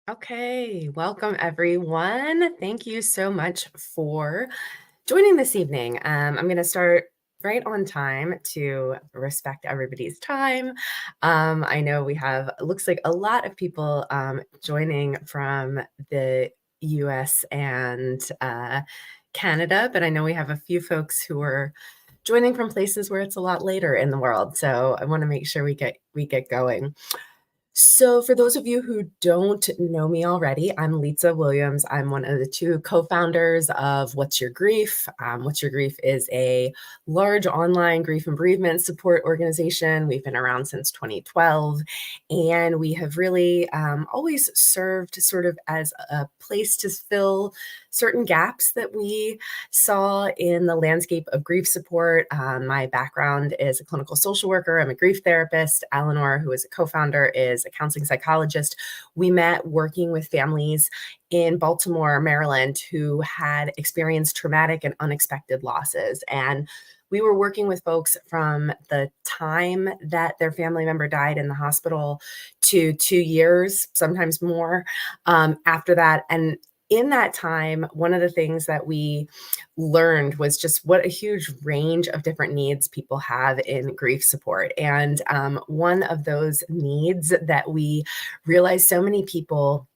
Okay, welcome everyone. Thank you so much for joining this evening. I'm going to start right on time to respect everybody's time. I know we have, looks like a lot of people joining from the US and Canada, but I know we have a few folks who are joining from places where it's a lot later in the world. So I want to make sure we get going. So, for those of you who don't know me already, I'm Lisa Williams. I'm one of the two co founders of What's Your Grief. What's Your Grief is a large online grief and bereavement support organization. We've been around since 2012, and we have really always served sort of as a place to fill certain gaps that we saw in the landscape of grief support. My background is a clinical social worker. I'm a grief therapist. Eleanor, who is a co-founder, is a counseling psychologist. We met working with families in Baltimore, Maryland, who had experienced traumatic and unexpected losses. And we were working with folks from the time that their family member died in the hospital to 2 years, sometimes more, after that. And in that time, one of the things that we learned was just what a huge range of different needs people have in grief support. And one of those needs that we realized so many people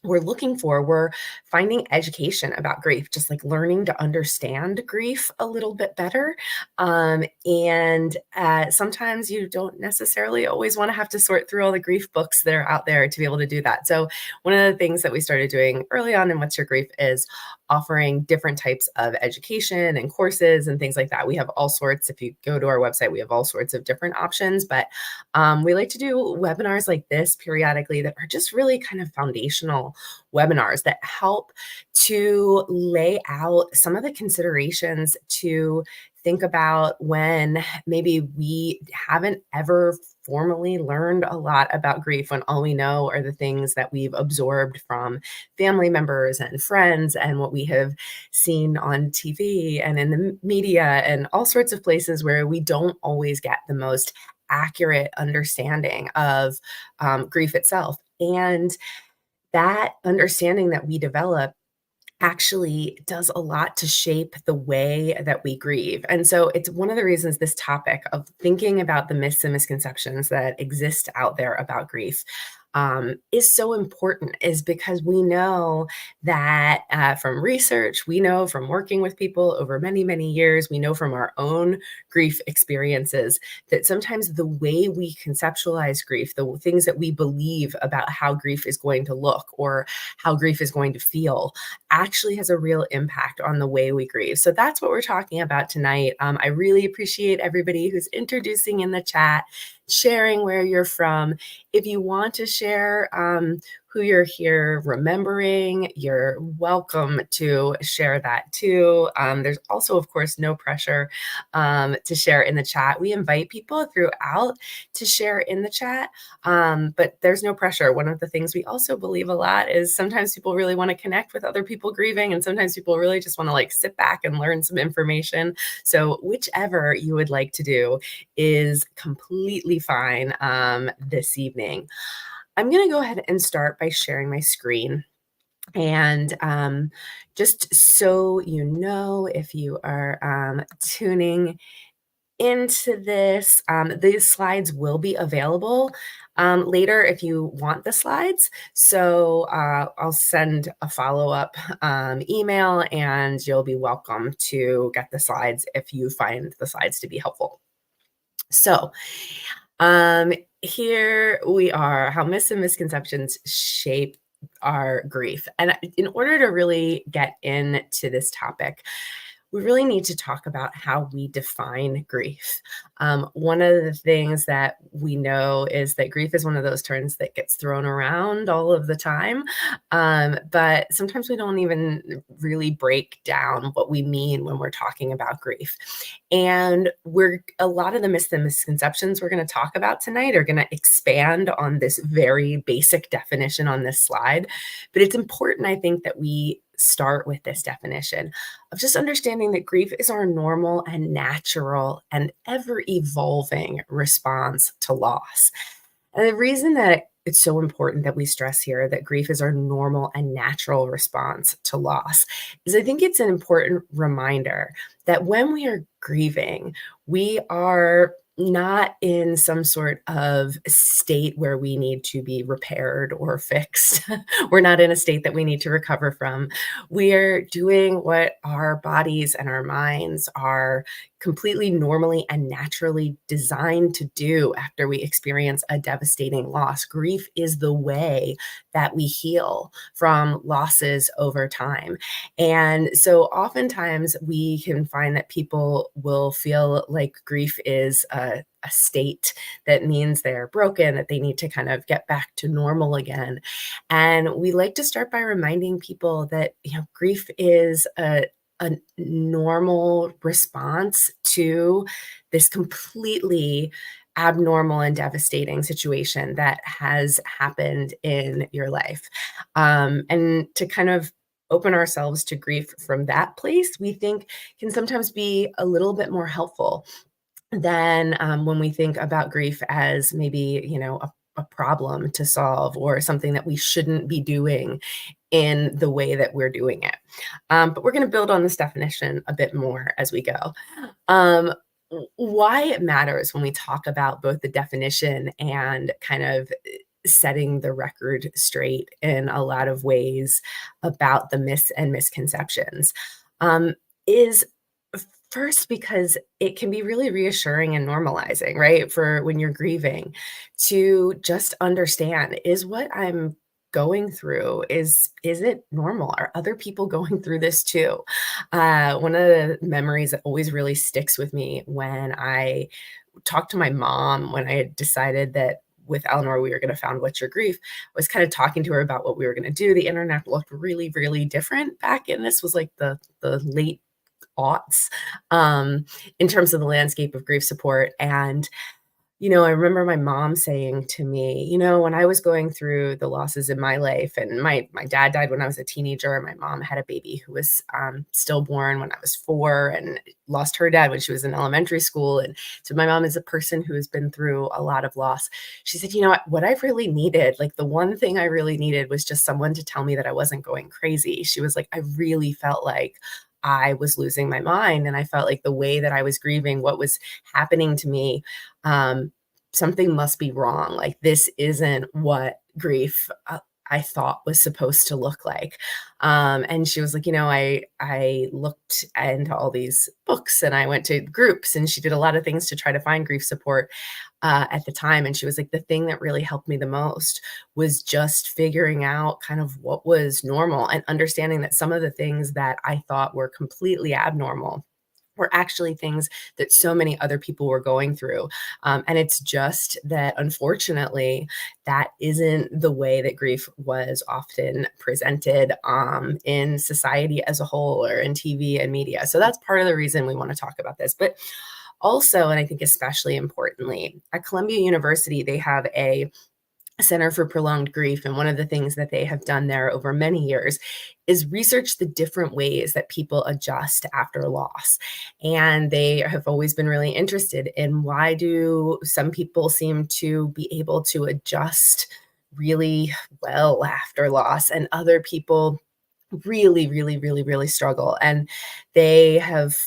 we're looking for, we're finding education about grief, just like learning to understand grief a little bit better. And sometimes you don't necessarily always want to have to sort through all the grief books that are out there to be able to do that. So, one of the things that we started doing early on in What's Your Grief is offering different types of education and courses and things like that. We have all sorts, if you go to our website, we have all sorts of different options, but we like to do webinars like this periodically that are just really kind of foundational webinars that help to lay out some of the considerations to think about when maybe we haven't ever formally learned a lot about grief, when all we know are the things that we've absorbed from family members and friends and what we have seen on TV and in the media and all sorts of places where we don't always get the most accurate understanding of grief itself. And that understanding that we develop actually does a lot to shape the way that we grieve. And so it's one of the reasons this topic of thinking about the myths and misconceptions that exist out there about grief is so important, is because we know that from research, we know from working with people over many, many years, we know from our own grief experiences that sometimes the way we conceptualize grief, the things that we believe about how grief is going to look or how grief is going to feel, actually has a real impact on the way we grieve. So that's what we're talking about tonight. I really appreciate everybody who's introducing in the chat, sharing where you're from. If you want to share who you're here remembering, you're welcome to share that too. There's also, of course, no pressure to share in the chat. We invite people throughout to share in the chat, but there's no pressure. One of the things we also believe a lot is sometimes people really want to connect with other people grieving, and sometimes people really just want to like sit back and learn some information. So whichever you would like to do is completely fine this evening. I'm going to go ahead and start by sharing my screen. And just so you know, if you are tuning into this, these slides will be available later if you want the slides. So I'll send a follow-up email, and you'll be welcome to get the slides if you find the slides to be helpful. So here we are, how myths and misconceptions shape our grief. And in order to really get into this topic, we really need to talk about how we define grief. One of the things that we know is that grief is one of those terms that gets thrown around all of the time, but sometimes we don't even really break down what we mean when we're talking about grief. And a lot of the myths and misconceptions we're going to talk about tonight are going to expand on this very basic definition on this slide. But it's important, I think, that we start with this definition of just understanding that grief is our normal and natural and ever evolving response to loss. And the reason that it's so important that we stress here that grief is our normal and natural response to loss, is I think it's an important reminder that when we are grieving, we are not in some sort of state where we need to be repaired or fixed. We're not in a state that we need to recover from. We are doing what our bodies and our minds are completely normally and naturally designed to do after we experience a devastating loss. Grief is the way that we heal from losses over time. And so oftentimes we can find that people will feel like grief is a state that means they're broken, that they need to kind of get back to normal again. And we like to start by reminding people that, grief is a normal response to this completely abnormal and devastating situation that has happened in your life. And to kind of open ourselves to grief from that place, we think can sometimes be a little bit more helpful than when we think about grief as maybe, a problem to solve or something that we shouldn't be doing in the way that we're doing it. But we're going to build on this definition a bit more as we go. Why it matters when we talk about both the definition and kind of setting the record straight in a lot of ways about the myths and misconceptions is first because it can be really reassuring and normalizing, right? For when you're grieving, to just understand, is what I'm going through, is it normal? Are other people going through this too? One of the memories that always really sticks with me when I talked to my mom when I had decided that with Eleanor, we were going to found What's Your Grief, was kind of talking to her about what we were going to do. The internet looked really, really different back in, this was like the late aughts, in terms of the landscape of grief support. And I remember my mom saying to me, when I was going through the losses in my life, and my dad died when I was a teenager, and my mom had a baby who was stillborn when I was 4, and lost her dad when she was in elementary school. And so my mom is a person who has been through a lot of loss. She said, what I really needed, like the one thing I really needed, was just someone to tell me that I wasn't going crazy. She was like, I really felt like I was losing my mind. And I felt like the way that I was grieving, what was happening to me, something must be wrong. Like, this isn't what grief I thought was supposed to look like. And she was like, I looked into all these books and I went to groups, and she did a lot of things to try to find grief support at the time. And she was like, the thing that really helped me the most was just figuring out kind of what was normal and understanding that some of the things that I thought were completely abnormal were actually things that so many other people were going through. And it's just that, unfortunately, that isn't the way that grief was often presented in society as a whole, or in TV and media. So that's part of the reason we want to talk about this. But also, and I think especially importantly, at Columbia University, they have a Center for Prolonged Grief. And one of the things that they have done there over many years is research the different ways that people adjust after loss. And they have always been really interested in, why do some people seem to be able to adjust really well after loss, and other people really, really, really, really struggle. And they have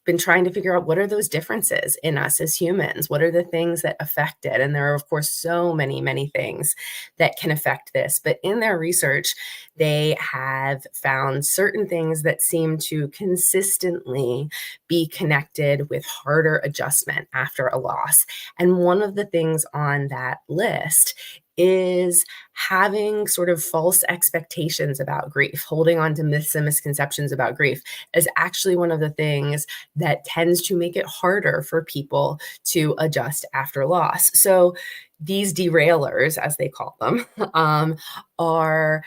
been trying to figure out, what are those differences in us as humans? What are the things that affect it? And there are, of course, so many, many things that can affect this. But in their research, they have found certain things that seem to consistently be connected with harder adjustment after a loss. And one of the things on that list is having sort of false expectations about grief. Holding on to myths and misconceptions about grief is actually one of the things that tends to make it harder for people to adjust after loss. So these derailers, as they call them, are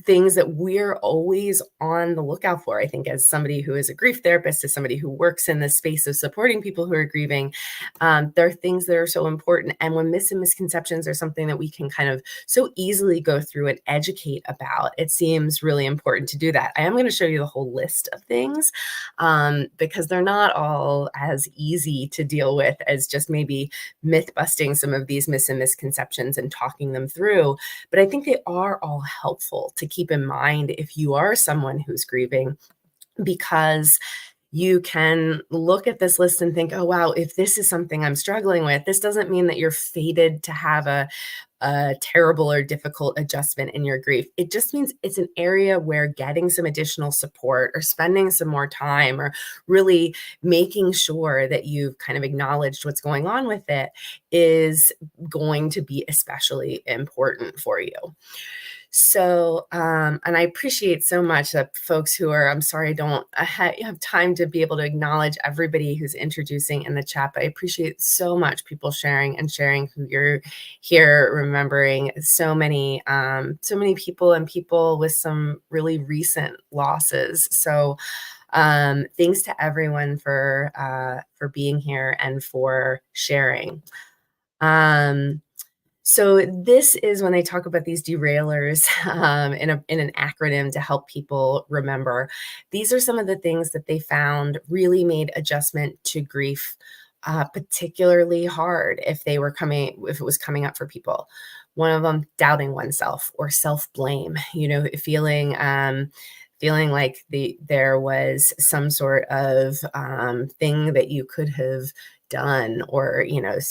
things that we're always on the lookout for. I think as somebody who is a grief therapist, as somebody who works in the space of supporting people who are grieving, there are things that are so important. And when myths and misconceptions are something that we can kind of so easily go through and educate about, it seems really important to do that. I am going to show you the whole list of things because they're not all as easy to deal with as just maybe myth busting some of these myths and misconceptions and talking them through. But I think they are all helpful to keep in mind if you are someone who's grieving, because you can look at this list and think, oh, wow, if this is something I'm struggling with, this doesn't mean that you're fated to have a terrible or difficult adjustment in your grief. It just means it's an area where getting some additional support or spending some more time or really making sure that you've kind of acknowledged what's going on with it is going to be especially important for you. So, and I appreciate so much that folks who are, I'm sorry, I don't have time to be able to acknowledge everybody who's introducing in the chat, but I appreciate so much people sharing and sharing who you're here, remembering so many people and people with some really recent losses. So, thanks to everyone for being here and for sharing. So this is when they talk about these derailers in an acronym to help people remember. These are some of the things that they found really made adjustment to grief particularly hard if it was coming up for people. One of them, doubting oneself or self-blame, feeling like there was some sort of thing that you could have done, or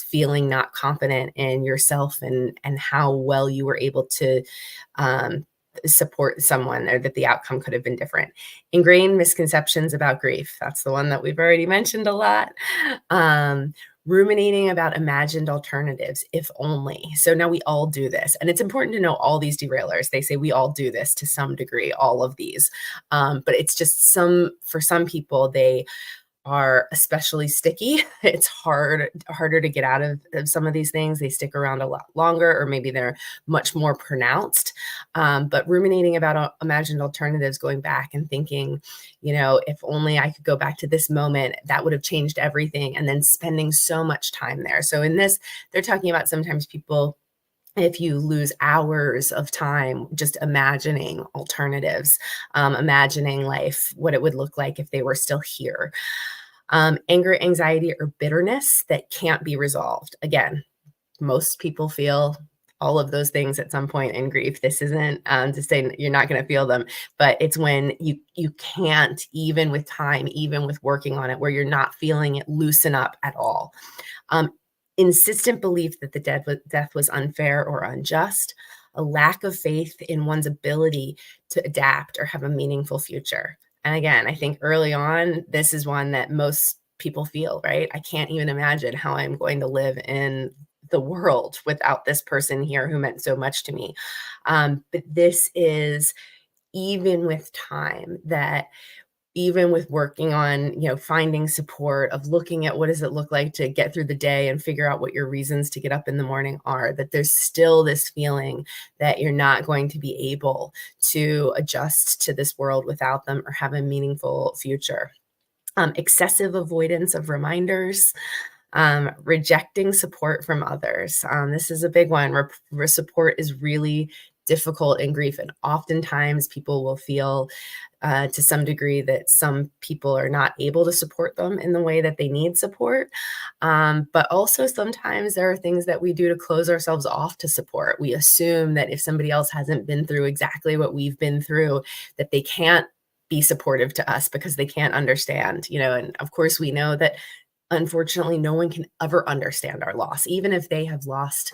feeling not confident in yourself and how well you were able to um, support someone, or that the outcome could have been different. Ingrained misconceptions about grief, that's the one that we've already mentioned a lot. Ruminating about imagined alternatives, if only. So now we all do this, and it's important to know all these derailers. They say we all do this to some degree, all of these, but it's just for some people, they are especially sticky. It's harder to get out of some of these things. They stick around a lot longer, or maybe they're much more pronounced. But ruminating about imagined alternatives, going back and thinking, if only I could go back to this moment, that would have changed everything. And then spending so much time there. So in this, they're talking about sometimes people, if you lose hours of time just imagining alternatives, imagining life, what it would look like if they were still here. Anger, anxiety, or bitterness that can't be resolved. Again, most people feel all of those things at some point in grief. This isn't to say you're not going to feel them, but it's when you can't, even with time, even with working on it, where you're not feeling it loosen up at all. Insistent belief that the death was unfair or unjust, a lack of faith in one's ability to adapt or have a meaningful future. And again, I think early on, this is one that most people feel, right? I can't even imagine how I'm going to live in the world without this person here who meant so much to me. But this is, even with time, that even with working on, finding support, of looking at what does it look like to get through the day and figure out what your reasons to get up in the morning are, that there's still this feeling that you're not going to be able to adjust to this world without them or have a meaningful future. Excessive avoidance of reminders, rejecting support from others. This is a big one. Support is really difficult in grief, and oftentimes people will feel to some degree that some people are not able to support them in the way that they need support. But also sometimes there are things that we do to close ourselves off to support. We assume that if somebody else hasn't been through exactly what we've been through, that they can't be supportive to us because they can't understand, and of course we know that unfortunately no one can ever understand our loss, even if they have lost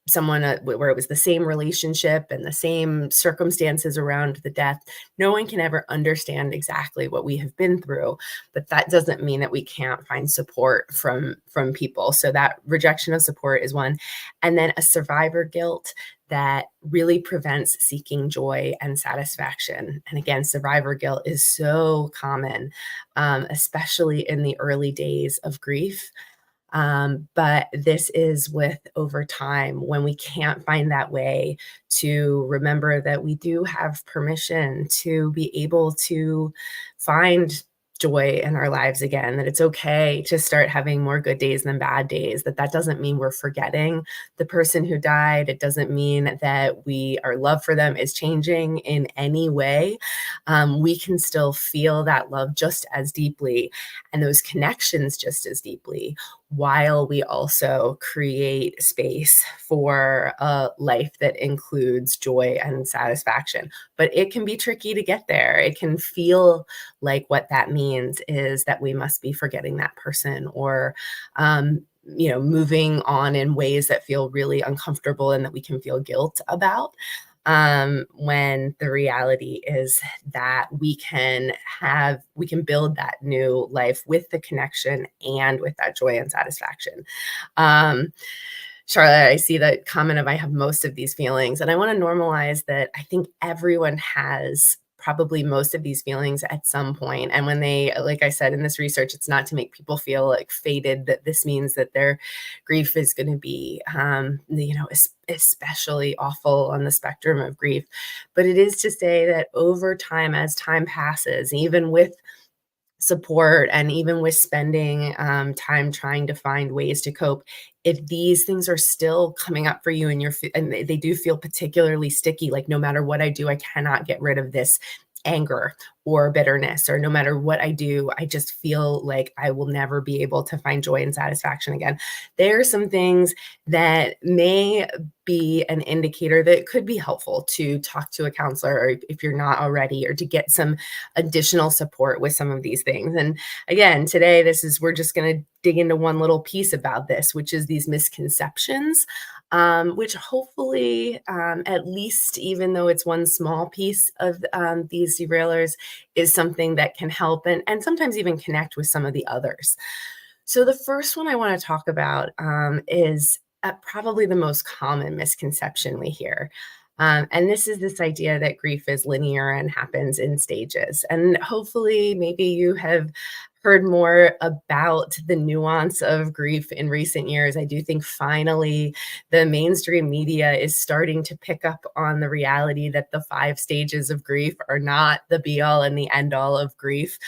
someone where it was the same relationship and the same circumstances around the death. No one can ever understand exactly what we have been through, but that doesn't mean that we can't find support from people. So that rejection of support is one. And then a survivor guilt that really prevents seeking joy and satisfaction. And again, survivor guilt is so common, especially in the early days of grief. But this is with over time when we can't find that way to remember that we do have permission to be able to find joy in our lives again, that it's okay to start having more good days than bad days, that doesn't mean we're forgetting the person who died. It doesn't mean that our love for them is changing in any way. We can still feel that love just as deeply and those connections just as deeply, while we also create space for a life that includes joy and satisfaction. But it can be tricky to get there. It can feel like what that means is that we must be forgetting that person, or moving on in ways that feel really uncomfortable and that we can feel guilt about, when the reality is that we can build that new life with the connection and with that joy and satisfaction. um, Charlotte, I see that comment of I have most of these feelings, and I want to normalize that I think everyone has probably most of these feelings at some point. And when they, like I said in this research, it's not to make people feel like fated, that this means that their grief is going to be, especially awful on the spectrum of grief. But it is to say that over time, as time passes, even with support and even with spending time trying to find ways to cope, if these things are still coming up for you and and they do feel particularly sticky, like no matter what I do, I cannot get rid of this anger or bitterness, or no matter what I do, I just feel like I will never be able to find joy and satisfaction again. There are some things that may be an indicator that it could be helpful to talk to a counselor, or if you're not already, or to get some additional support with some of these things. And again, today, we're just going to dig into one little piece about this, which is these misconceptions, which hopefully, at least, even though it's one small piece of these derailers, is something that can help and sometimes even connect with some of the others. So the first one I want to talk about is probably the most common misconception we hear. And this is this idea that grief is linear and happens in stages. And hopefully, maybe you have heard more about the nuance of grief in recent years. I do think finally the mainstream media is starting to pick up on the reality that the five stages of grief are not the be all and the end all of grief.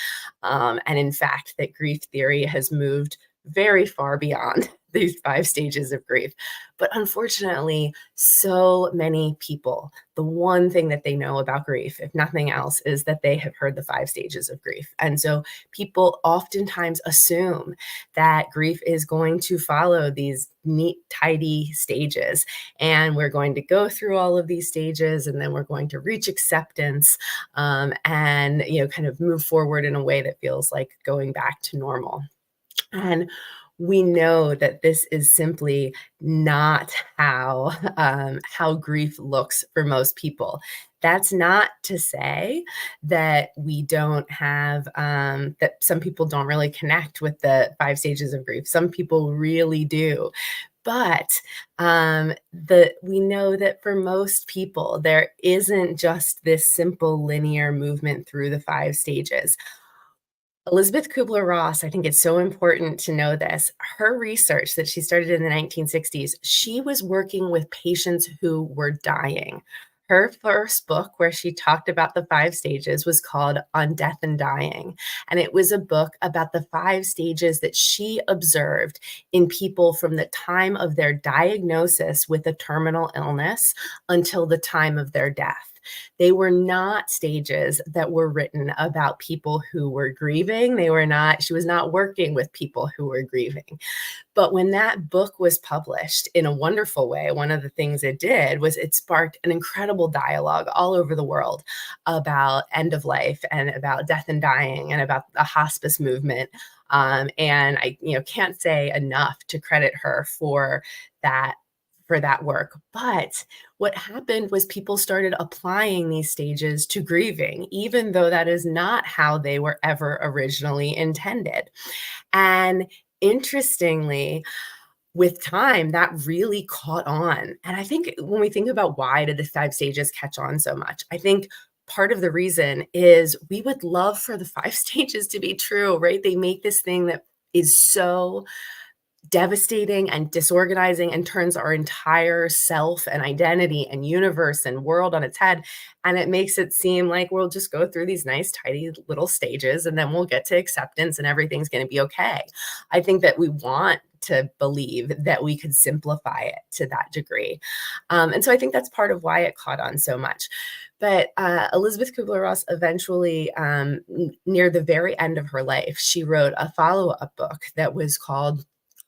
And in fact, that grief theory has moved very far beyond these five stages of grief. But unfortunately, so many people, the one thing that they know about grief, if nothing else, is that they have heard the five stages of grief. And so people oftentimes assume that grief is going to follow these neat, tidy stages. And we're going to go through all of these stages, and then we're going to reach acceptance, and, kind of move forward in a way that feels like going back to normal. And we know that this is simply not how grief looks for most people. That's not to say that we don't have that some people don't really connect with the five stages of grief. Some people really do. But we know that for most people, there isn't just this simple linear movement through the five stages. Elizabeth Kubler-Ross, I think it's so important to know this. Her research that she started in the 1960s, she was working with patients who were dying. Her first book, where she talked about the five stages, was called On Death and Dying. And it was a book about the five stages that she observed in people from the time of their diagnosis with a terminal illness until the time of their death. They were not stages that were written about people who were grieving. She was not working with people who were grieving. But when that book was published in a wonderful way, one of the things it did was it sparked an incredible dialogue all over the world about end of life and about death and dying and about the hospice movement. And I, can't say enough to credit her that for that work. But what happened was people started applying these stages to grieving, even though that is not how they were ever originally intended. And interestingly, with time, that really caught on. And I think when we think about why did the five stages catch on so much, I think part of the reason is we would love for the five stages to be true, right? They make this thing that is so devastating and disorganizing and turns our entire self and identity and universe and world on its head. And it makes it seem like we'll just go through these nice, tidy little stages and then we'll get to acceptance and everything's going to be okay. I think that we want to believe that we could simplify it to that degree. And so I think that's part of why it caught on so much. But Elizabeth Kubler-Ross eventually, near the very end of her life, she wrote a follow-up book that was called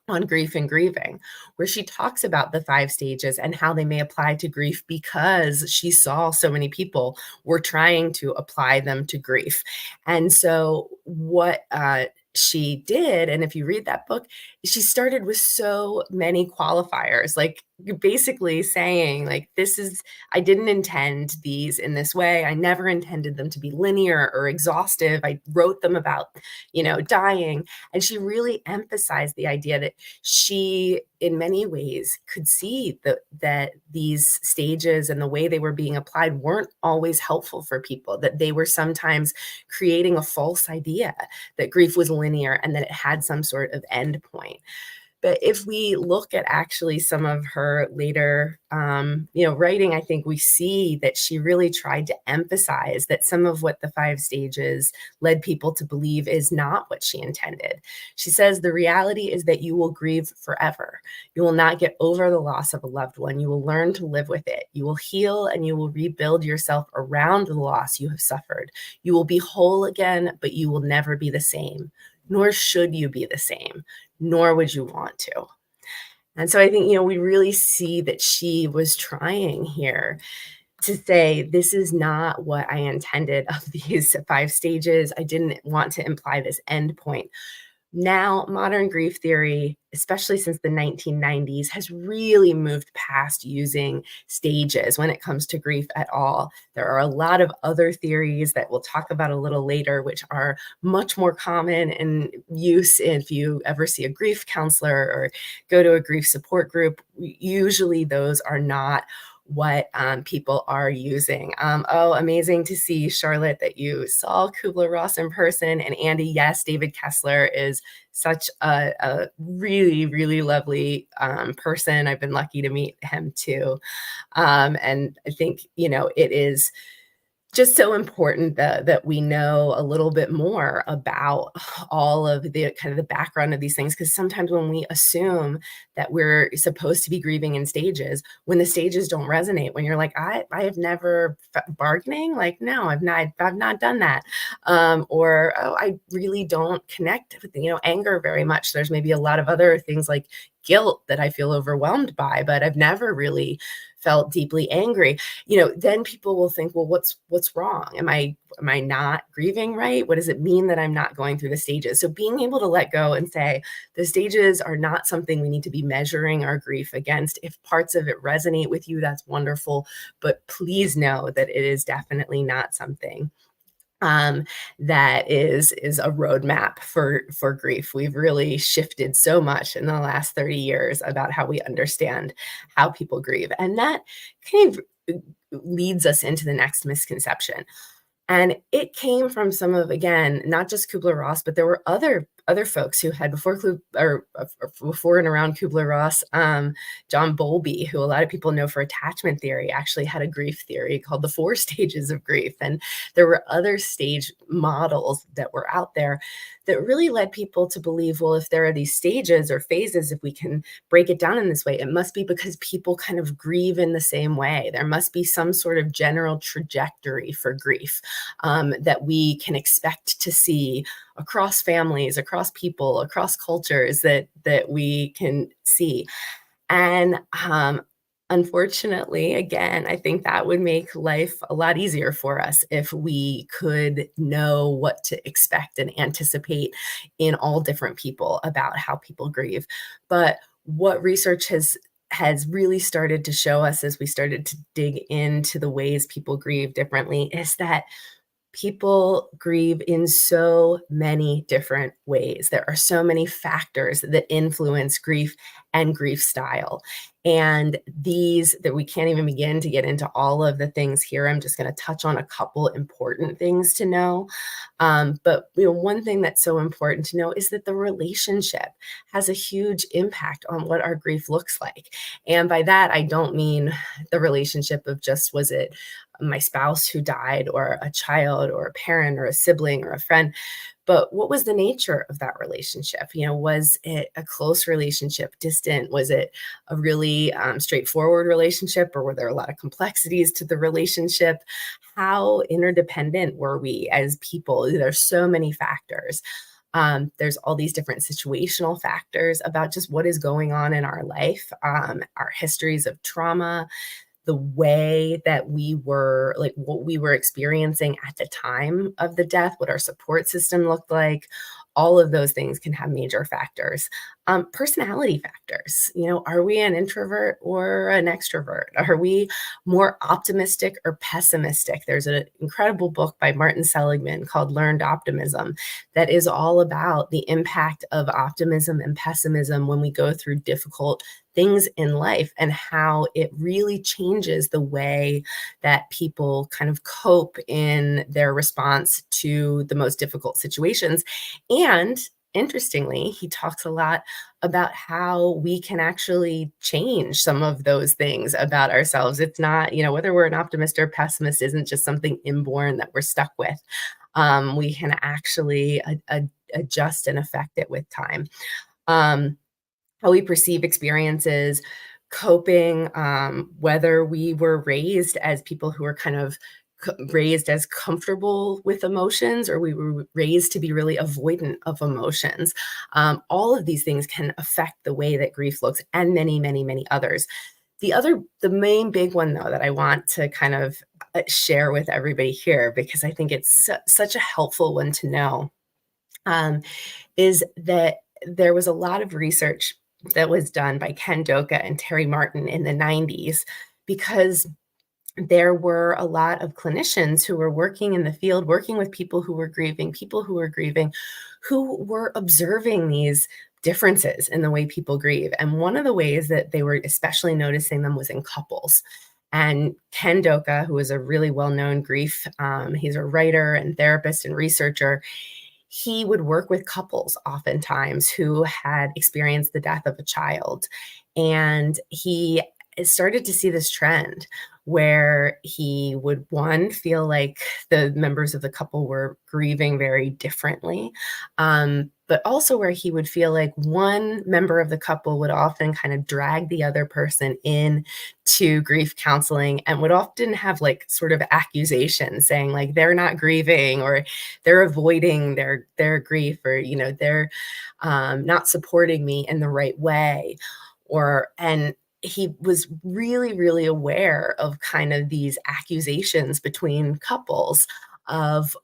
On Grief and Grieving, where she talks about the 5 stages and how they may apply to grief because she saw so many people were trying to apply them to grief. And so what she did, and if you read that book, she started with so many qualifiers, like basically saying like, I didn't intend these in this way. I never intended them to be linear or exhaustive. I wrote them about, dying. And she really emphasized the idea that she, in many ways, could see that these stages and the way they were being applied weren't always helpful for people, that they were sometimes creating a false idea that grief was linear and that it had some sort of end point. But if we look at actually some of her later, writing, I think we see that she really tried to emphasize that some of what the 5 stages led people to believe is not what she intended. She says, the reality is that you will grieve forever. You will not get over the loss of a loved one. You will learn to live with it. You will heal and you will rebuild yourself around the loss you have suffered. You will be whole again, but you will never be the same, nor should you be the same, nor would you want to. And so I think, we really see that she was trying here to say, this is not what I intended of these 5 stages. I didn't want to imply this end point. Now, modern grief theory, especially since the 1990s, has really moved past using stages when it comes to grief at all. There are a lot of other theories that we'll talk about a little later, which are much more common in use if you ever see a grief counselor or go to a grief support group. Usually those are not what people are using. Amazing to see, Charlotte, that you saw Kubler-Ross in person. And Andy, yes, David Kessler is such a really, really lovely person. I've been lucky to meet him too. And I think, it is just so important that we know a little bit more about all of the kind of the background of these things, because sometimes when we assume that we're supposed to be grieving in stages, when the stages don't resonate, when you're like, I have never bargaining, like, no, I've not done that, or I really don't connect with anger very much. There's maybe a lot of other things like guilt that I feel overwhelmed by, but I've never really felt deeply angry. Then people will think, well, what's wrong? Am I not grieving right? What does it mean that I'm not going through the stages? So being able to let go and say the stages are not something we need to be measuring our grief against. If parts of it resonate with you, that's wonderful. But please know that it is definitely not something that is a roadmap for grief. We've really shifted so much in the last 30 years about how we understand how people grieve. And that kind of leads us into the next misconception. And it came from some of, again, not just Kubler-Ross, but there were other folks who had before and around Kubler-Ross. John Bowlby, who a lot of people know for attachment theory, actually had a grief theory called the 4 stages of grief. And there were other stage models that were out there that really led people to believe, well, if there are these stages or phases, if we can break it down in this way, it must be because people kind of grieve in the same way. There must be some sort of general trajectory for grief that we can expect to see across families, across people, across cultures that we can see. And unfortunately, again, I think that would make life a lot easier for us if we could know what to expect and anticipate in all different people about how people grieve. But what research has really started to show us as we started to dig into the ways people grieve differently is that people grieve in so many different ways. There are so many factors that influence grief, and grief style. And these that we can't even begin to get into all of the things here. I'm just going to touch on a couple important things to know. But one thing that's so important to know is that the relationship has a huge impact on what our grief looks like. And by that, I don't mean the relationship of just was it my spouse who died, or a child, or a parent, or a sibling, or a friend, but what was the nature of that relationship? Was it a close relationship, distant? Was it a really straightforward relationship, or were there a lot of complexities to the relationship? How interdependent were we as people? There's so many factors. There's all these different situational factors about just what is going on in our life, our histories of trauma, the way that we were, like what we were experiencing at the time of the death, what our support system looked like. All of those things can have major factors. Personality factors. Are we an introvert or an extrovert? Are we more optimistic or pessimistic? There's an incredible book by Martin Seligman called Learned Optimism that is all about the impact of optimism and pessimism when we go through difficult things in life, and how it really changes the way that people kind of cope in their response to the most difficult situations. And interestingly, he talks a lot about how we can actually change some of those things about ourselves. It's not, whether we're an optimist or pessimist isn't just something inborn that we're stuck with. We can actually adjust and affect it with time. How we perceive experiences, coping, whether we were raised as people who are kind of raised as comfortable with emotions, or we were raised to be really avoidant of emotions. All of these things can affect the way that grief looks, and many, many, many others. The main big one, though, that I want to kind of share with everybody here, because I think it's such a helpful one to know, is that there was a lot of research that was done by Ken Doka and Terry Martin in the 90s, because there were a lot of clinicians who were working in the field, working with people who were grieving, who were observing these differences in the way people grieve. And one of the ways that they were especially noticing them was in couples. And Ken Doka, who is a really well-known grief, he's a writer and therapist and researcher, he would work with couples oftentimes who had experienced the death of a child. And he started to see this trend where he would, one, feel like the members of the couple were grieving very differently, but also where he would feel like one member of the couple would often kind of drag the other person in to grief counseling, and would often have like sort of accusations saying like they're not grieving, or they're avoiding their grief, or they're not supporting me in the right way, and he was really, really aware of kind of these accusations between couples of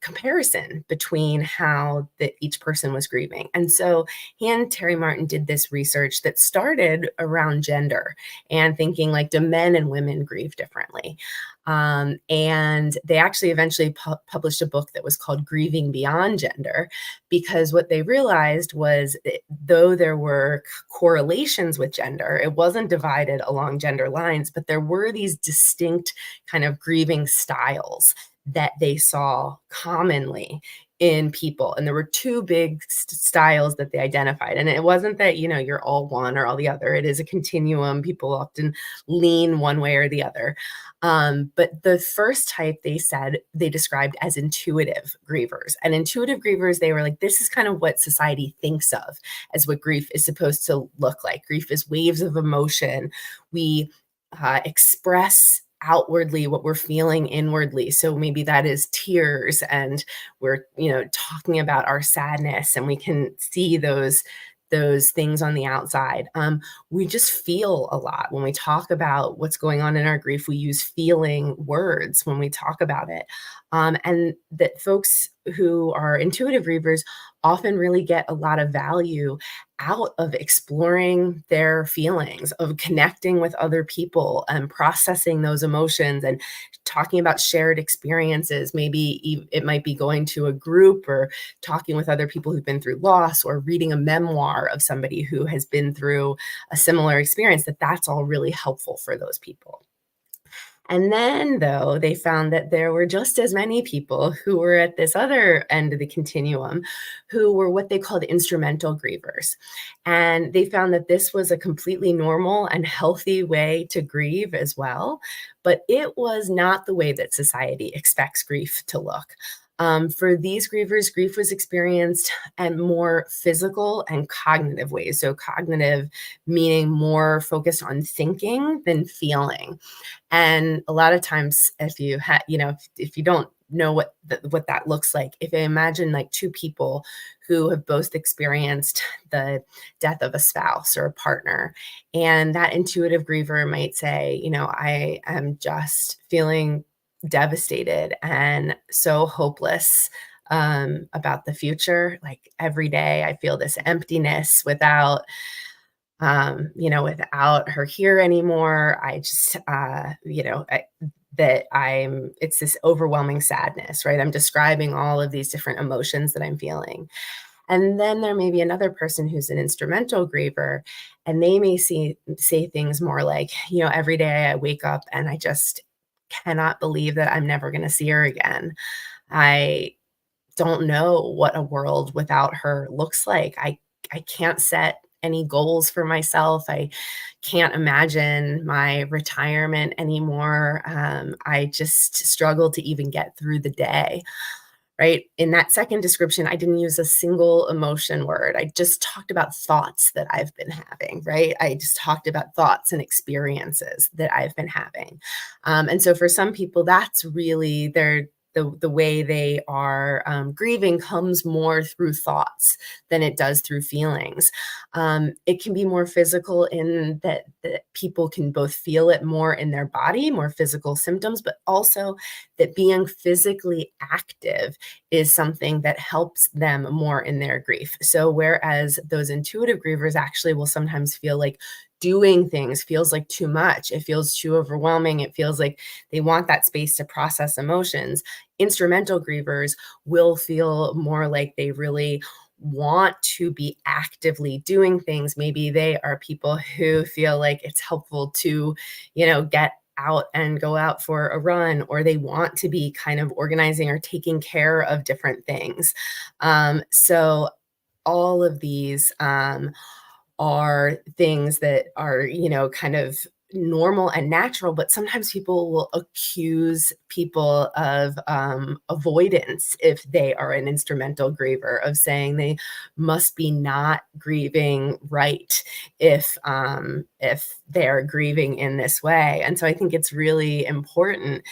comparison between how that each person was grieving. And so he and Terry Martin did this research that started around gender, and thinking like, do men and women grieve differently? And they actually eventually published a book that was called Grieving Beyond Gender, because what they realized was that though there were correlations with gender, it wasn't divided along gender lines, but there were these distinct kind of grieving styles that they saw commonly in people. And there were two big styles that they identified. And it wasn't that, you're all one or all the other. It is a continuum. People often lean one way or the other. But the first type they described as intuitive grievers. And intuitive grievers, they were like, this is kind of what society thinks of as what grief is supposed to look like. Grief is waves of emotion. We express outwardly what we're feeling inwardly. So maybe that is tears, and we're, talking about our sadness, and we can see those things on the outside. We just feel a lot when we talk about what's going on in our grief. We use feeling words when we talk about it. And that folks who are intuitive grievers often really get a lot of value out of exploring their feelings, of connecting with other people and processing those emotions and talking about shared experiences. Maybe it might be going to a group or talking with other people who've been through loss or reading a memoir of somebody who has been through a similar experience, that's all really helpful for those people. And then, though, they found that there were just as many people who were at this other end of the continuum who were what they called instrumental grievers. And they found that this was a completely normal and healthy way to grieve as well. But it was not the way that society expects grief to look. For these grievers, grief was experienced in more physical and cognitive ways. So, cognitive meaning more focused on thinking than feeling. And a lot of times, if you had, if you don't know what that looks like, if I imagine like two people who have both experienced the death of a spouse or a partner, and that intuitive griever might say, I am just feeling devastated and so hopeless about the future. Like every day, I feel this emptiness without her here anymore. I just, it's this overwhelming sadness, right? I'm describing all of these different emotions that I'm feeling. And then there may be another person who's an instrumental griever, and they may say things more like, every day I wake up and I just cannot believe that I'm never going to see her again. I don't know what a world without her looks like. I can't set any goals for myself. I can't imagine my retirement anymore. I just struggle to even get through the day. Right. In that second description, I didn't use a single emotion word. I just talked about thoughts that I've been having. Right. I just talked about thoughts and experiences that I've been having. And so for some people, that's really the way they are grieving comes more through thoughts than it does through feelings. It can be more physical in that people can both feel it more in their body, more physical symptoms, but also that being physically active is something that helps them more in their grief. So whereas those intuitive grievers actually will sometimes feel like doing things feels like too much, it feels too overwhelming, it feels like they want that space to process emotions. Instrumental grievers will feel more like they really want to be actively doing things. Maybe they are people who feel like it's helpful to, get out and go out for a run, or they want to be kind of organizing or taking care of different things. So all of these are things that are, kind of normal and natural, but sometimes people will accuse people of avoidance if they are an instrumental griever, of saying they must be not grieving right if they're grieving in this way. And so I think it's really important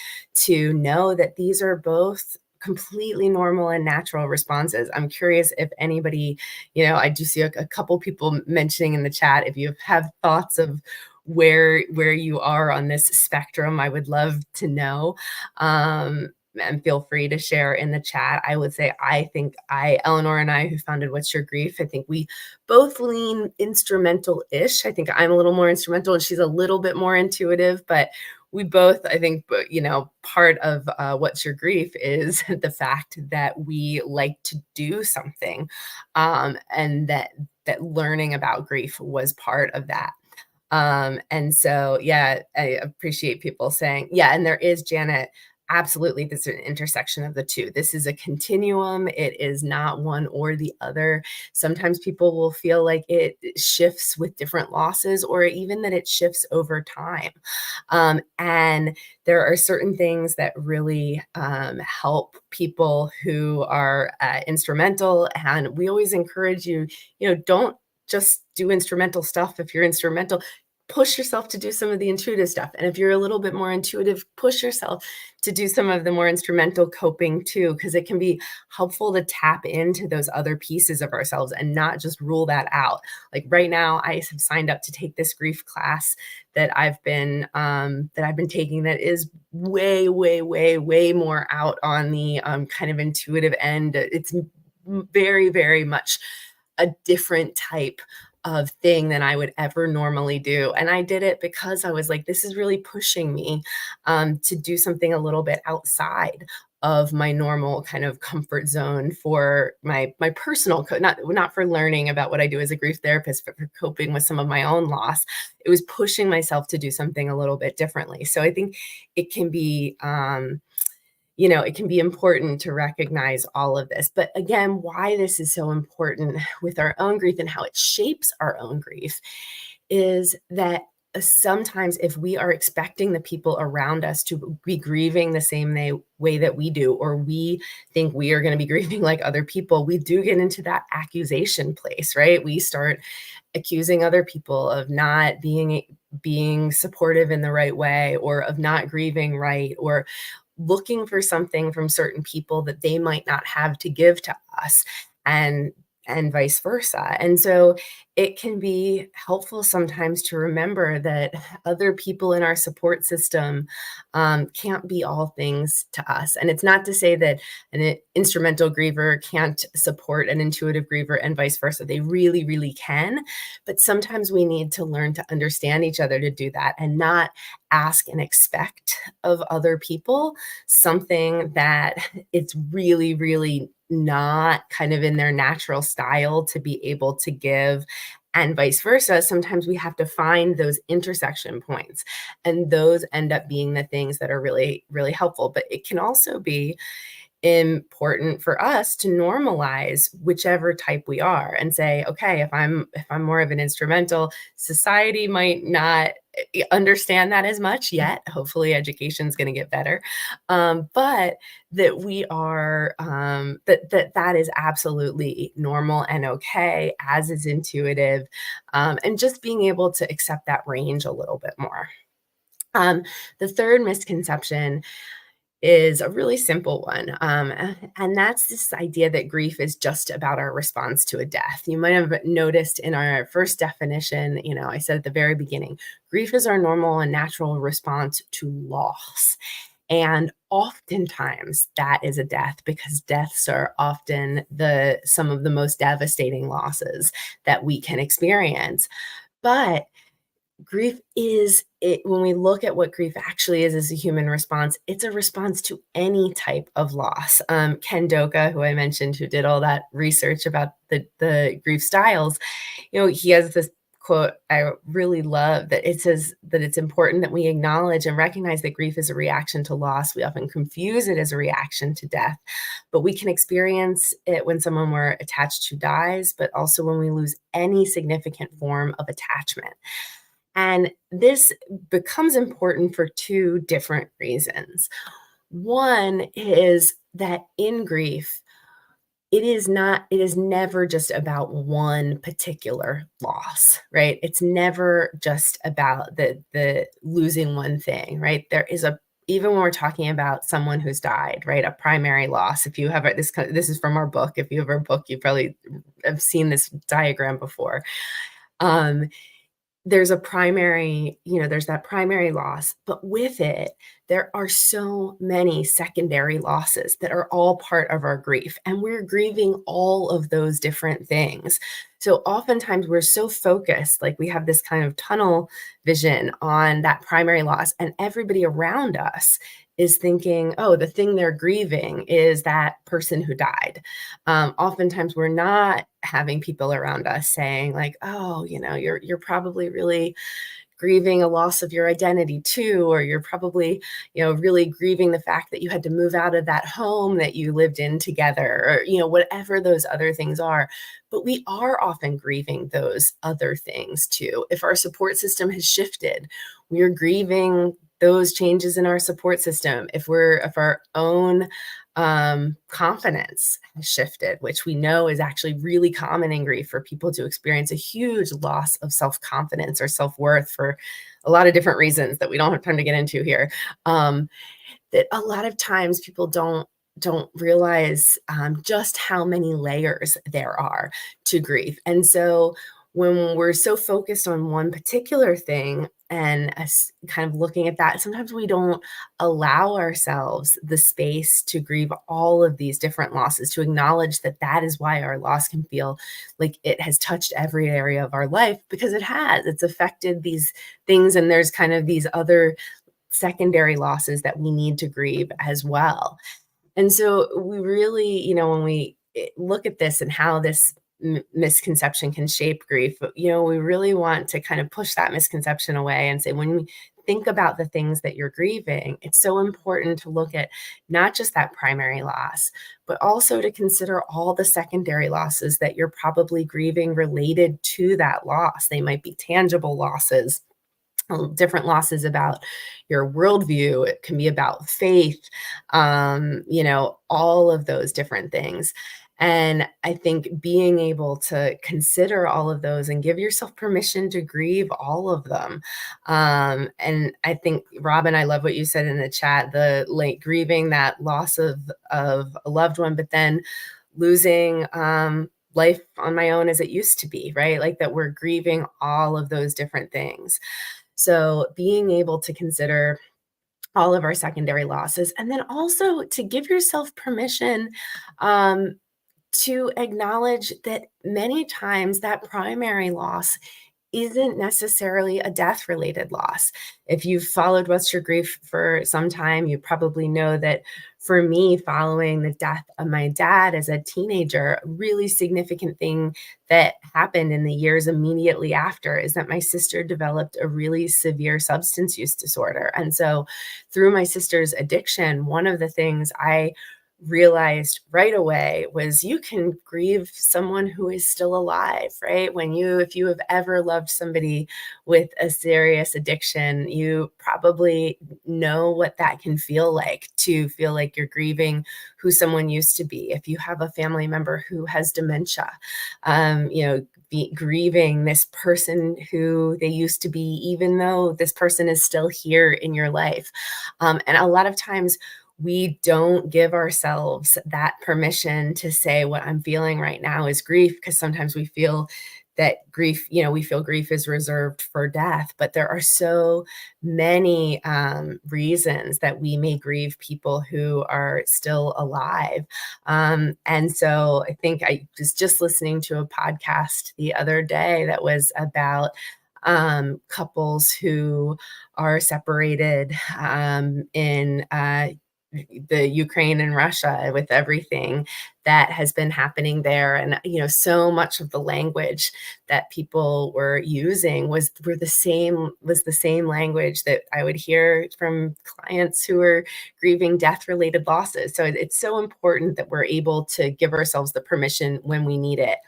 to know that these are both completely normal and natural responses. I'm curious if anybody, I do see a couple people mentioning in the chat, if you have thoughts of where you are on this spectrum, I would love to know. And feel free to share in the chat. I would say, Eleanor and I, who founded What's Your Grief, I think we both lean instrumental-ish. I think I'm a little more instrumental and she's a little bit more intuitive, but we both, I think, part of What's Your Grief is the fact that we like to do something, and that learning about grief was part of that. And so, yeah, I appreciate people saying, yeah, and there is, Janet, absolutely, this is an intersection of the two. This is a continuum. It is not one or the other. Sometimes people will feel like it shifts with different losses, or even that it shifts over time. And there are certain things that really help people who are instrumental. And we always encourage you, don't just do instrumental stuff if you're instrumental. push yourself to do some of the intuitive stuff. And if you're a little bit more intuitive, push yourself to do some of the more instrumental coping too, because it can be helpful to tap into those other pieces of ourselves and not just rule that out. Like right now, I have signed up to take this grief class that I've been taking that is way, way, way, way more out on the kind of intuitive end. It's very, very much a different type of thing than I would ever normally do. And I did it because I was like, this is really pushing me to do something a little bit outside of my normal kind of comfort zone for my personal not for learning about what I do as a grief therapist, but for coping with some of my own loss. It was pushing myself to do something a little bit differently. So I think it can be it can be important to recognize all of this. But again, why this is so important with our own grief and how it shapes our own grief is that sometimes if we are expecting the people around us to be grieving the same way that we do, or we think we are going to be grieving like other people, we do get into that accusation place, right? We start accusing other people of not being supportive in the right way, or of not grieving right, or looking for something from certain people that they might not have to give to us, and vice versa. And so it can be helpful sometimes to remember that other people in our support system can't be all things to us. And it's not to say that an instrumental griever can't support an intuitive griever and vice versa. They really, really can. But sometimes we need to learn to understand each other to do that, and not ask and expect of other people something that it's really, really not kind of in their natural style to be able to give, and vice versa. Sometimes we have to find those intersection points, and those end up being the things that are really, really helpful. But it can also be important for us to normalize whichever type we are and say, okay, if I'm more of an instrumental, society might not understand that as much yet. Hopefully education is going to get better. But that we are that is absolutely normal and okay, as is intuitive, and just being able to accept that range a little bit more. The third misconception is a really simple one. And that's this idea that grief is just about our response to a death. You might have noticed in our first definition, I said at the very beginning, grief is our normal and natural response to loss. And oftentimes that is a death, because deaths are often some of the most devastating losses that we can experience. But grief is it when we look at what grief actually is as a human response, it's a response to any type of loss. Ken Doka, who I mentioned, who did all that research about the grief styles, he has this quote I really love, that it says that it's important that we acknowledge and recognize that grief is a reaction to loss. We often confuse it as a reaction to death, but we can experience it when someone we're attached to dies, but also when we lose any significant form of attachment. And this becomes important for two different reasons. One is that in grief, it is never just about one particular loss, right? It's never just about the losing one thing, right? Even when we're talking about someone who's died, right? A primary loss. If you have this is from our book. If you have our book, you probably have seen this diagram before. There's that primary loss, but with it, there are so many secondary losses that are all part of our grief, and we're grieving all of those different things. So oftentimes we're so focused, like we have this kind of tunnel vision on that primary loss, and everybody around us is thinking, oh, the thing they're grieving is that person who died. Oftentimes we're not having people around us saying like, oh, you're probably really grieving a loss of your identity too, or you're probably, really grieving the fact that you had to move out of that home that you lived in together, or, whatever those other things are. But we are often grieving those other things too. If our support system has shifted, we're grieving those changes in our support system, if our own confidence has shifted, which we know is actually really common in grief for people to experience a huge loss of self-confidence or self-worth for a lot of different reasons that we don't have time to get into here. Um, that a lot of times people don't realize just how many layers there are to grief. And so when we're so focused on one particular thing and us kind of looking at that, sometimes we don't allow ourselves the space to grieve all of these different losses, to acknowledge that that is why our loss can feel like it has touched every area of our life, because it has. It's affected these things, and there's kind of these other secondary losses that we need to grieve as well. And so we really, when we look at this and how this misconception can shape grief, we really want to kind of push that misconception away and say, when we think about the things that you're grieving, it's so important to look at not just that primary loss, but also to consider all the secondary losses that you're probably grieving related to that loss. They might be tangible losses, different losses about your worldview. It can be about faith, all of those different things. And I think being able to consider all of those and give yourself permission to grieve all of them. And I think, Robin, I love what you said in the chat, the like grieving that loss of a loved one, but then losing life on my own as it used to be, right? Like that we're grieving all of those different things. So being able to consider all of our secondary losses, and then also to give yourself permission um, to acknowledge that many times that primary loss isn't necessarily a death related loss. If you've followed What's Your Grief for some time, you probably know that for me, following the death of my dad as a teenager, a really significant thing that happened in the years immediately after is that my sister developed a really severe substance use disorder. And so, through my sister's addiction, one of the things I realized right away was you can grieve someone who is still alive, right? If you have ever loved somebody with a serious addiction, you probably know what that can feel like, to feel like you're grieving who someone used to be. If you have a family member who has dementia, grieving this person who they used to be, even though this person is still here in your life. And a lot of times we don't give ourselves that permission to say, what I'm feeling right now is grief, because sometimes we feel that grief, we feel grief is reserved for death, but there are so many reasons that we may grieve people who are still alive. And so I think I was just listening to a podcast the other day that was about couples who are separated in the Ukraine and Russia, with everything that has been happening there. And, so much of the language that people were using was the same language that I would hear from clients who were grieving death related losses. So it's so important that we're able to give ourselves the permission when we need it.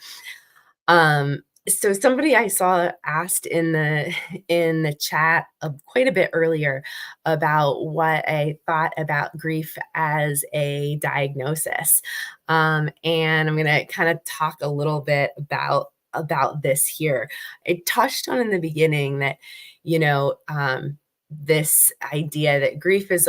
So somebody I saw asked in the chat quite a bit earlier about what I thought about grief as a diagnosis, and I'm going to kind of talk a little bit about this here. I touched on in the beginning that this idea that grief is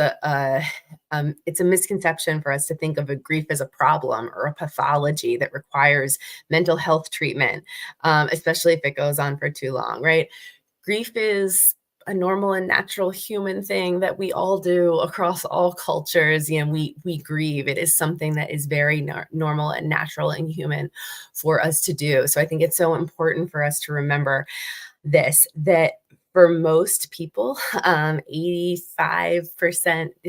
it's a misconception for us to think of a grief as a problem or a pathology that requires mental health treatment, especially if it goes on for too long, right? Grief is a normal and natural human thing that we all do across all cultures. We grieve. It is something that is very normal and natural and human for us to do. So I think it's so important for us to remember that for most people, 85%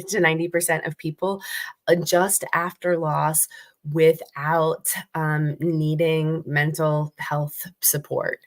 to 90% of people adjust after loss without needing mental health support,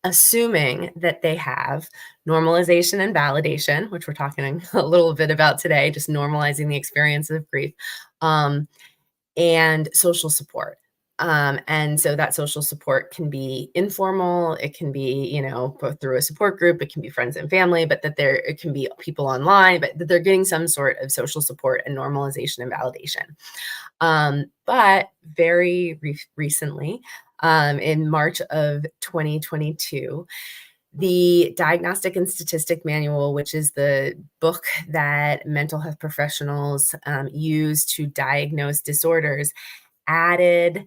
assuming that they have normalization and validation, which we're talking a little bit about today, just normalizing the experience of grief, and social support. And so that social support can be informal. It can be, both through a support group. It can be friends and family, but it can be people online, but that they're getting some sort of social support and normalization and validation. But very recently, in March of 2022, the Diagnostic and Statistic Manual, which is the book that mental health professionals use to diagnose disorders, added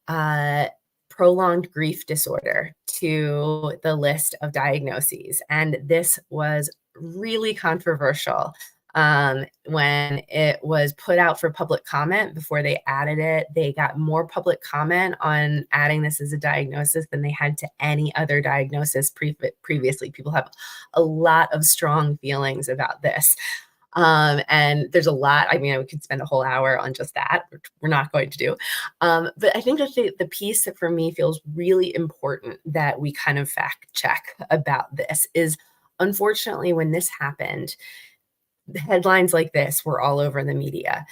uh, prolonged grief disorder to the list of diagnoses. And this was really controversial when it was put out for public comment. Before they added it, they got more public comment on adding this as a diagnosis than they had to any other diagnosis previously. People have a lot of strong feelings about this. And there's a lot. I mean, we could spend a whole hour on just that, which we're not going to do. But I think that the piece that for me feels really important that we kind of fact check about this is, unfortunately, when this happened, the headlines like this were all over the media.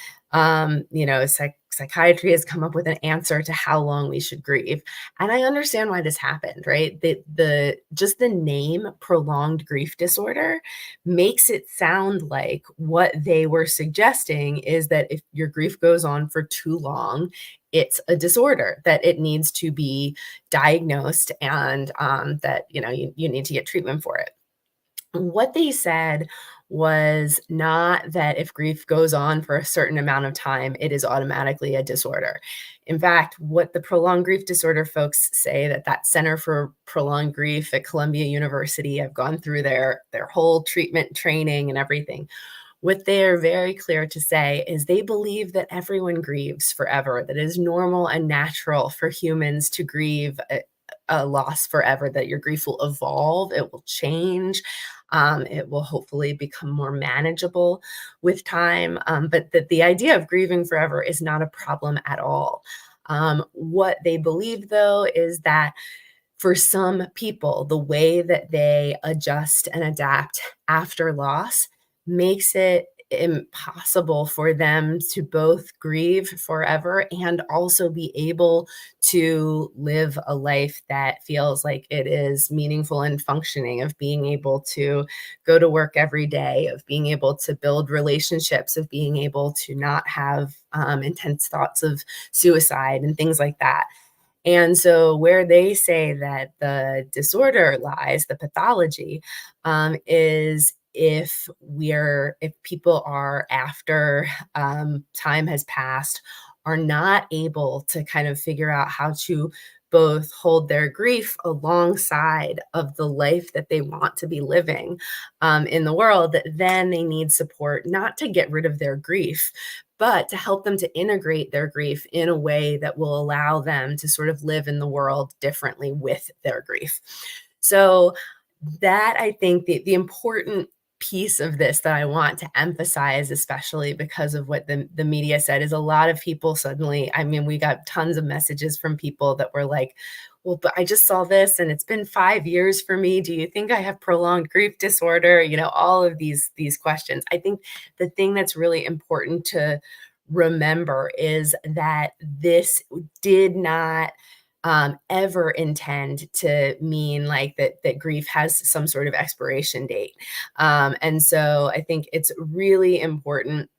Psychiatry has come up with an answer to how long we should grieve, and I understand why this happened. Right, the just the name prolonged grief disorder makes it sound like what they were suggesting is that if your grief goes on for too long, it's a disorder, that it needs to be diagnosed, and that you need to get treatment for it. What they said was not that if grief goes on for a certain amount of time, it is automatically a disorder. In fact, what the prolonged grief disorder folks say, that Center for Prolonged Grief at Columbia University, I've gone through their whole treatment training and everything. What they are very clear to say is they believe that everyone grieves forever, that it is normal and natural for humans to grieve a loss forever, that your grief will evolve, it will change, it will hopefully become more manageable with time, but that the idea of grieving forever is not a problem at all. What they believe, though, is that for some people, the way that they adjust and adapt after loss makes it impossible for them to both grieve forever and also be able to live a life that feels like it is meaningful and functioning, of being able to go to work every day, of being able to build relationships, of being able to not have intense thoughts of suicide and things like that. And so, where they say that the disorder lies, the pathology, is if people are, after time has passed, are not able to kind of figure out how to both hold their grief alongside of the life that they want to be living in the world, that then they need support, not to get rid of their grief, but to help them to integrate their grief in a way that will allow them to sort of live in the world differently with their grief. So that, I think, the important piece of this that I want to emphasize, especially because of what the media said, is a lot of people suddenly, I mean, we got tons of messages from people that were like, well, but I just saw this and it's been 5 years for me. Do you think I have prolonged grief disorder? All of these questions. I think the thing that's really important to remember is that this did not ever intend to mean like that grief has some sort of expiration date. And so I think it's really important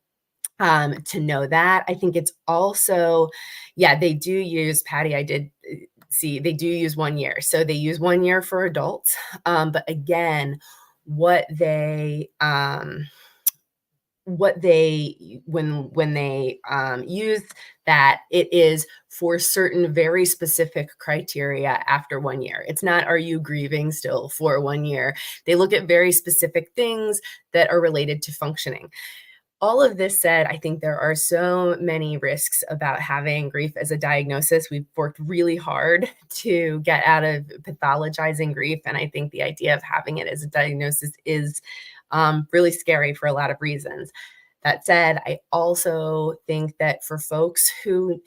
to know that. I think it's also, yeah, they do use, Patty, I did see, they do use 1 year. So they use 1 year for adults. But again, what they when they use that, it is for certain very specific criteria after 1 year. It's not, are you grieving still for 1 year? They look at very specific things that are related to functioning. All of this said, I think there are so many risks about having grief as a diagnosis. We've worked really hard to get out of pathologizing grief, and I think the idea of having it as a diagnosis is really scary for a lot of reasons. That said, I also think that for folks who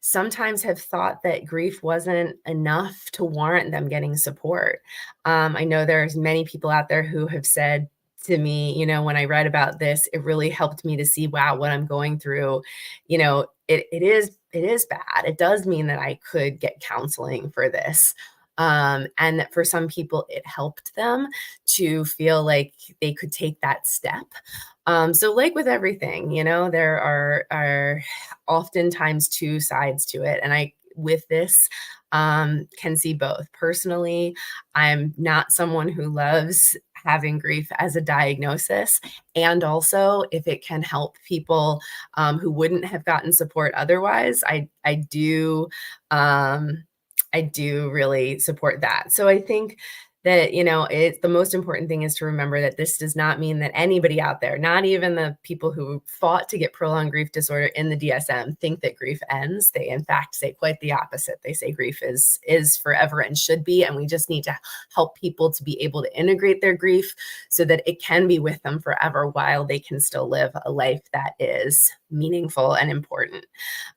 sometimes have thought that grief wasn't enough to warrant them getting support, I know there's many people out there who have said to me, when I read about this, it really helped me to see, wow, what I'm going through, it is bad. It does mean that I could get counseling for this. And that for some people, it helped them to feel like they could take that step. So like with everything, there are oftentimes two sides to it. And I, with this, can see both. Personally, I'm not someone who loves having grief as a diagnosis. And also, if it can help people who wouldn't have gotten support otherwise, um, I do really support that. So I think that, it's the most important thing is to remember that this does not mean that anybody out there, not even the people who fought to get prolonged grief disorder in the DSM, think that grief ends. They in fact say quite the opposite. They say grief is forever and should be, and we just need to help people to be able to integrate their grief so that it can be with them forever while they can still live a life that is meaningful and important.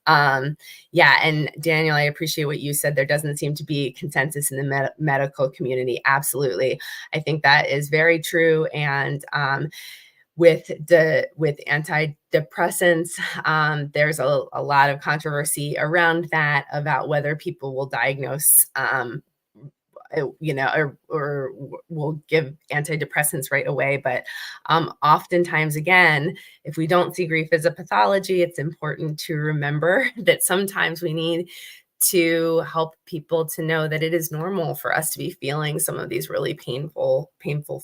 Yeah, and Daniel, I appreciate what you said. There doesn't seem to be consensus in the medical community. Absolutely. I think that is very true. And with antidepressants, there's a lot of controversy around that about whether people will diagnose or will give antidepressants right away. But oftentimes, again, if we don't see grief as a pathology, it's important to remember that sometimes we need to help people to know that it is normal for us to be feeling some of these really painful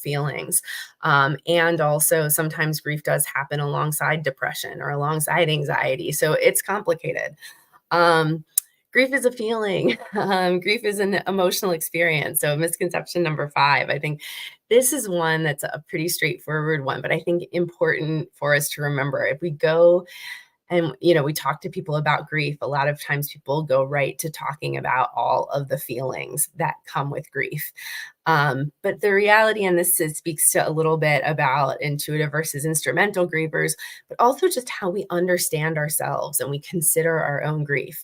feelings. And also sometimes grief does happen alongside depression or alongside anxiety. So it's complicated. Um, Grief is a feeling. Grief is an emotional experience. So misconception number 5, I think this is one that's a pretty straightforward one, but I think important for us to remember. If we go and, we talk to people about grief, a lot of times people go right to talking about all of the feelings that come with grief. But the reality, and this speaks to a little bit about intuitive versus instrumental grievers, but also just how we understand ourselves and we consider our own grief,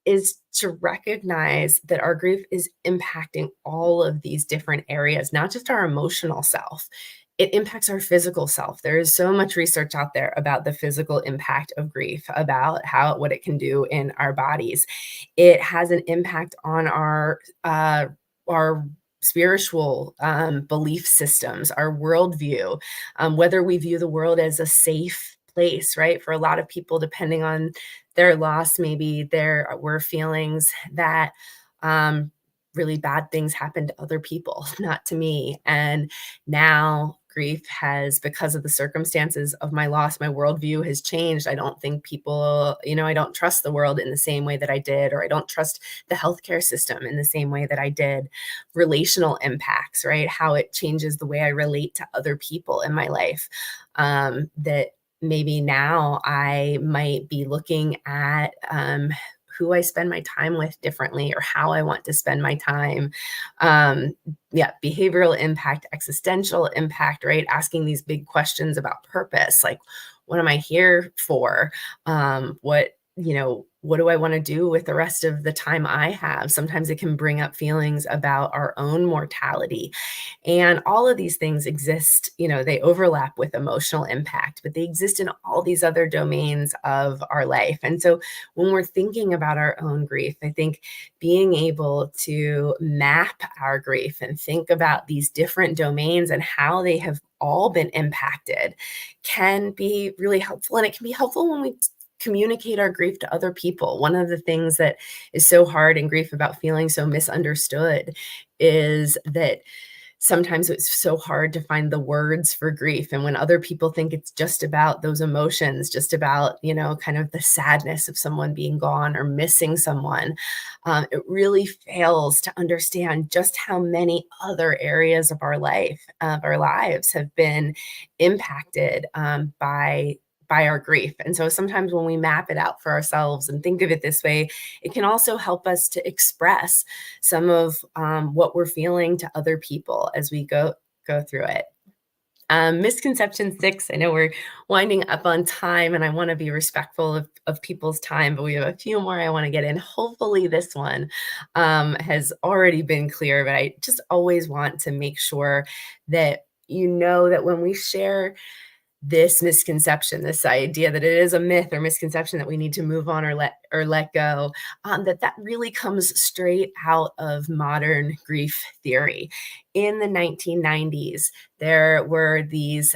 is to recognize that our grief is impacting all of these different areas, not just our emotional self. It impacts our physical self. There is so much research out there about the physical impact of grief, about what it can do in our bodies. It has an impact on our spiritual belief systems, our worldview, whether we view the world as a safe place, right? For a lot of people, depending on their loss, maybe there were feelings that really bad things happened to other people, not to me. And now grief has, because of the circumstances of my loss, my worldview has changed. I don't think people, I don't trust the world in the same way that I did, or I don't trust the healthcare system in the same way that I did. Relational impacts, right? How it changes the way I relate to other people in my life. That maybe now I might be looking at who I spend my time with differently, or how I want to spend my time. Yeah, behavioral impact, existential impact, right? Asking these big questions about purpose, like, what am I here for? What do I want to do with the rest of the time I have? Sometimes it can bring up feelings about our own mortality. And all of these things exist, they overlap with emotional impact, but they exist in all these other domains of our life. And so when we're thinking about our own grief, I think being able to map our grief and think about these different domains and how they have all been impacted can be really helpful. And it can be helpful when we communicate our grief to other people. One of the things that is so hard in grief about feeling so misunderstood is that sometimes it's so hard to find the words for grief. And when other people think it's just about those emotions, just about, kind of the sadness of someone being gone or missing someone, it really fails to understand just how many other areas of our lives have been impacted by our grief. And so sometimes when we map it out for ourselves and think of it this way, it can also help us to express some of what we're feeling to other people as we go through it. Misconception 6, I know we're winding up on time and I want to be respectful of people's time, but we have a few more I want to get in. Hopefully this one has already been clear, but I just always want to make sure that you know that when we share this misconception, this idea that it is a myth or misconception that we need to move on or let go, that really comes straight out of modern grief theory. In the 1990s, there were these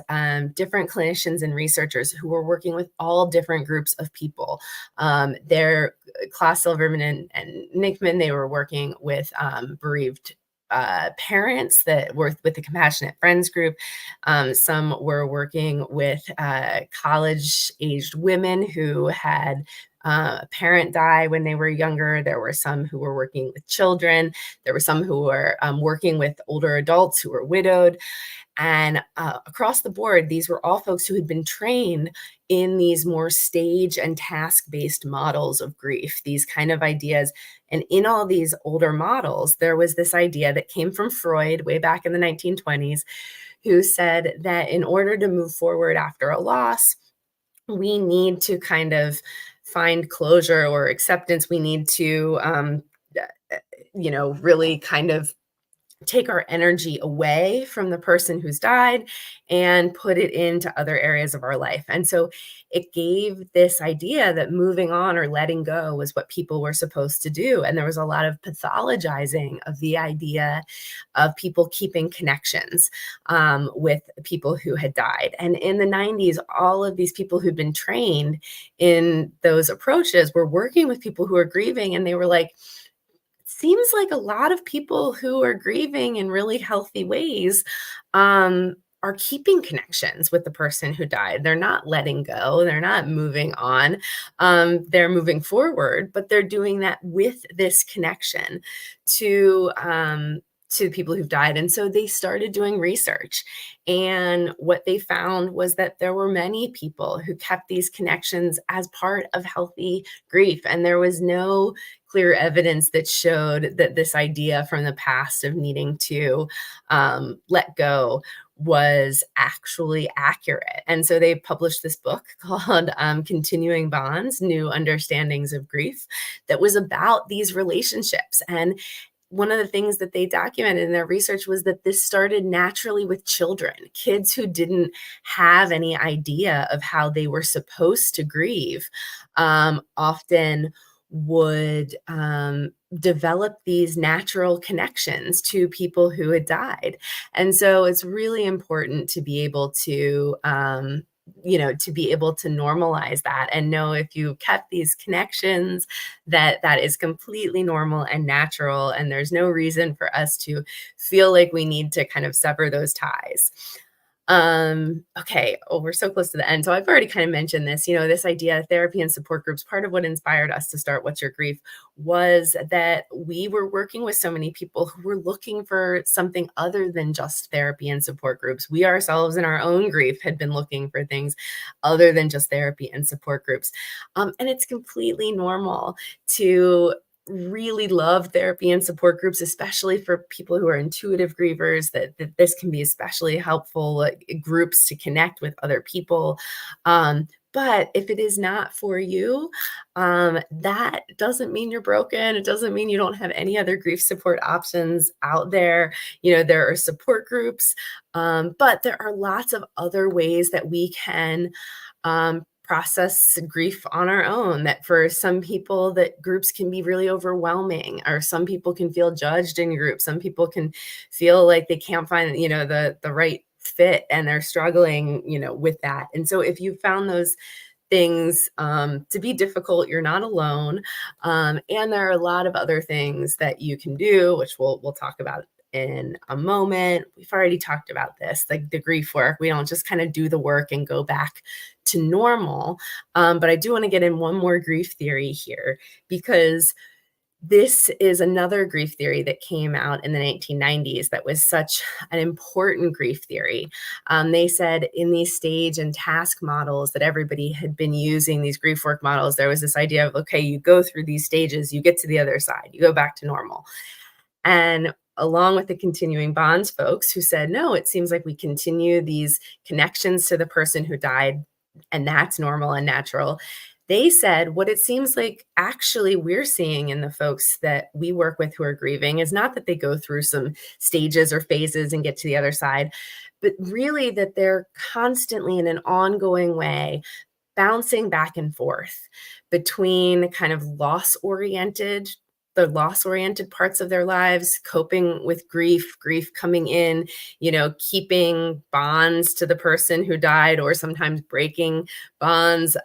different clinicians and researchers who were working with all different groups of people. They're Klaus Silverman and Nickman. They were working with bereaved parents that were with the Compassionate Friends group. Some were working with college-aged women who had a parent die when they were younger. There were some who were working with children. There were some who were working with older adults who were widowed. And across the board, these were all folks who had been trained in these more stage and task-based models of grief, these kind of ideas. And in all these older models, there was this idea that came from Freud way back in the 1920s, who said that in order to move forward after a loss, we need to kind of find closure or acceptance. We need to, really kind of take our energy away from the person who's died and put it into other areas of our life. And so it gave this idea that moving on or letting go was what people were supposed to do. And there was a lot of pathologizing of the idea of people keeping connections with people who had died. And in the 90s, all of these people who'd been trained in those approaches were working with people who are grieving, and they were like, seems like a lot of people who are grieving in really healthy ways are keeping connections with the person who died. They're not letting go. They're not moving on. They're moving forward, but they're doing that with this connection to people who've died. And so they started doing research. And what they found was that there were many people who kept these connections as part of healthy grief. And there was no clear evidence that showed that this idea from the past of needing to let go was actually accurate. And so they published this book called Continuing Bonds, New Understandings of Grief, that was about these relationships. And one of the things that they documented in their research was that this started naturally with children, kids who didn't have any idea of how they were supposed to grieve, often would develop these natural connections to people who had died. And so it's really important to be able to normalize that and know if you kept these connections, that is completely normal and natural, and there's no reason for us to feel like we need to kind of sever those ties. Okay. Oh, we're so close to the end. So I've already kind of mentioned this, this idea of therapy and support groups. Part of what inspired us to start What's Your Grief was that we were working with so many people who were looking for something other than just therapy and support groups. We ourselves in our own grief had been looking for things other than just therapy and support groups. And it's completely normal to really love therapy and support groups, especially for people who are intuitive grievers, that this can be especially helpful groups to connect with other people. But if it is not for you, that doesn't mean you're broken. It doesn't mean you don't have any other grief support options out there. There are support groups, but there are lots of other ways that we can process grief on our own. That for some people, that groups can be really overwhelming, or some people can feel judged in groups. Some people can feel like they can't find, the right fit, and they're struggling, with that. And so if you found those things to be difficult, you're not alone. And there are a lot of other things that you can do, which we'll talk about in a moment. We've already talked about this, like the grief work. We don't just kind of do the work and go back to normal. But I do want to get in one more grief theory here, because this is another grief theory that came out in the 1990s that was such an important grief theory. They said in these stage and task models that everybody had been using, these grief work models, there was this idea of, okay, you go through these stages, you get to the other side, you go back to normal. And along with the Continuing Bonds folks who said, no, it seems like we continue these connections to the person who died, and that's normal and natural. They said what it seems like actually we're seeing in the folks that we work with who are grieving is not that they go through some stages or phases and get to the other side, but really that they're constantly in an ongoing way bouncing back and forth between kind of the loss oriented parts of their lives, coping with grief coming in, keeping bonds to the person who died, or sometimes breaking bonds,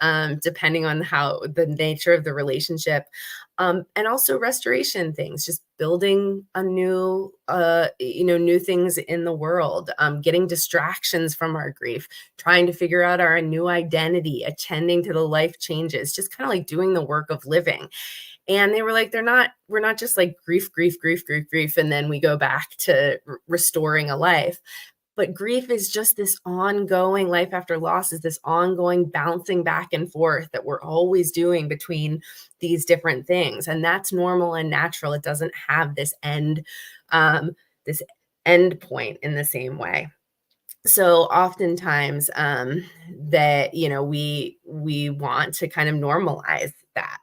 depending on how the nature of the relationship. And also restoration things, just building a new things in the world, getting distractions from our grief, trying to figure out our new identity, attending to the life changes, just kind of like doing the work of living. And they were like, we're not just like grief, and then we go back to restoring a life. But grief is just this ongoing life after loss, is this ongoing bouncing back and forth that we're always doing between these different things. And that's normal and natural. It doesn't have this end point in the same way. So oftentimes that we want to kind of normalize that.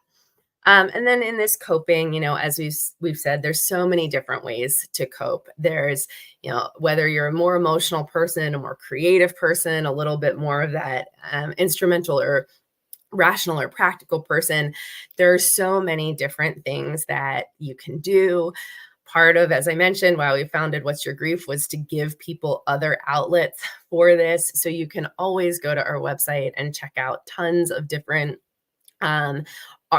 And then in this coping, as we've said, there's so many different ways to cope. There's, whether you're a more emotional person, a more creative person, a little bit more of that instrumental or rational or practical person, there are so many different things that you can do. Part of, as I mentioned, why we founded What's Your Grief was to give people other outlets for this. So you can always go to our website and check out tons of different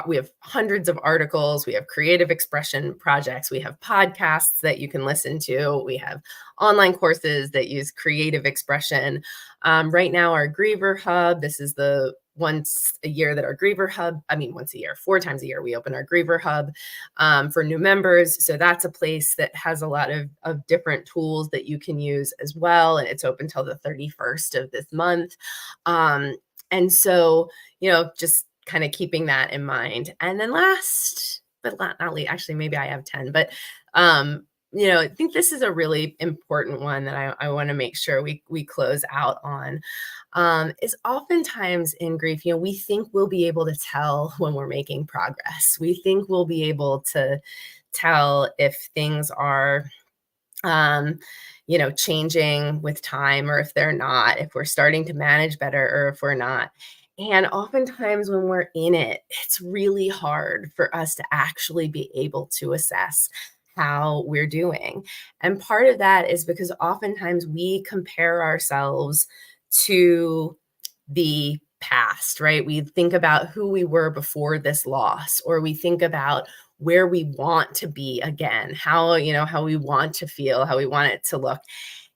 we have hundreds of articles. We have creative expression projects. We have podcasts that you can listen to. We have online courses that use creative expression. Right now, our Griever Hub, this is the once a year that our Griever Hub, once a year, 4 times a year, we open our Griever Hub for new members. So that's a place that has a lot of different tools that you can use as well. And it's open till the 31st of this month. And so, just kind of keeping that in mind. And then last, but not least, actually, maybe I have 10, but, I think this is a really important one that I want to make sure we close out on, is oftentimes in grief, we think we'll be able to tell when we're making progress. We think we'll be able to tell if things are, changing with time, or if they're not, if we're starting to manage better, or if we're not. And oftentimes when we're in it, it's really hard for us to actually be able to assess how we're doing. And part of that is because oftentimes we compare ourselves to the past, right? We think about who we were before this loss, or we think about where we want to be again, how we want to feel, how we want it to look.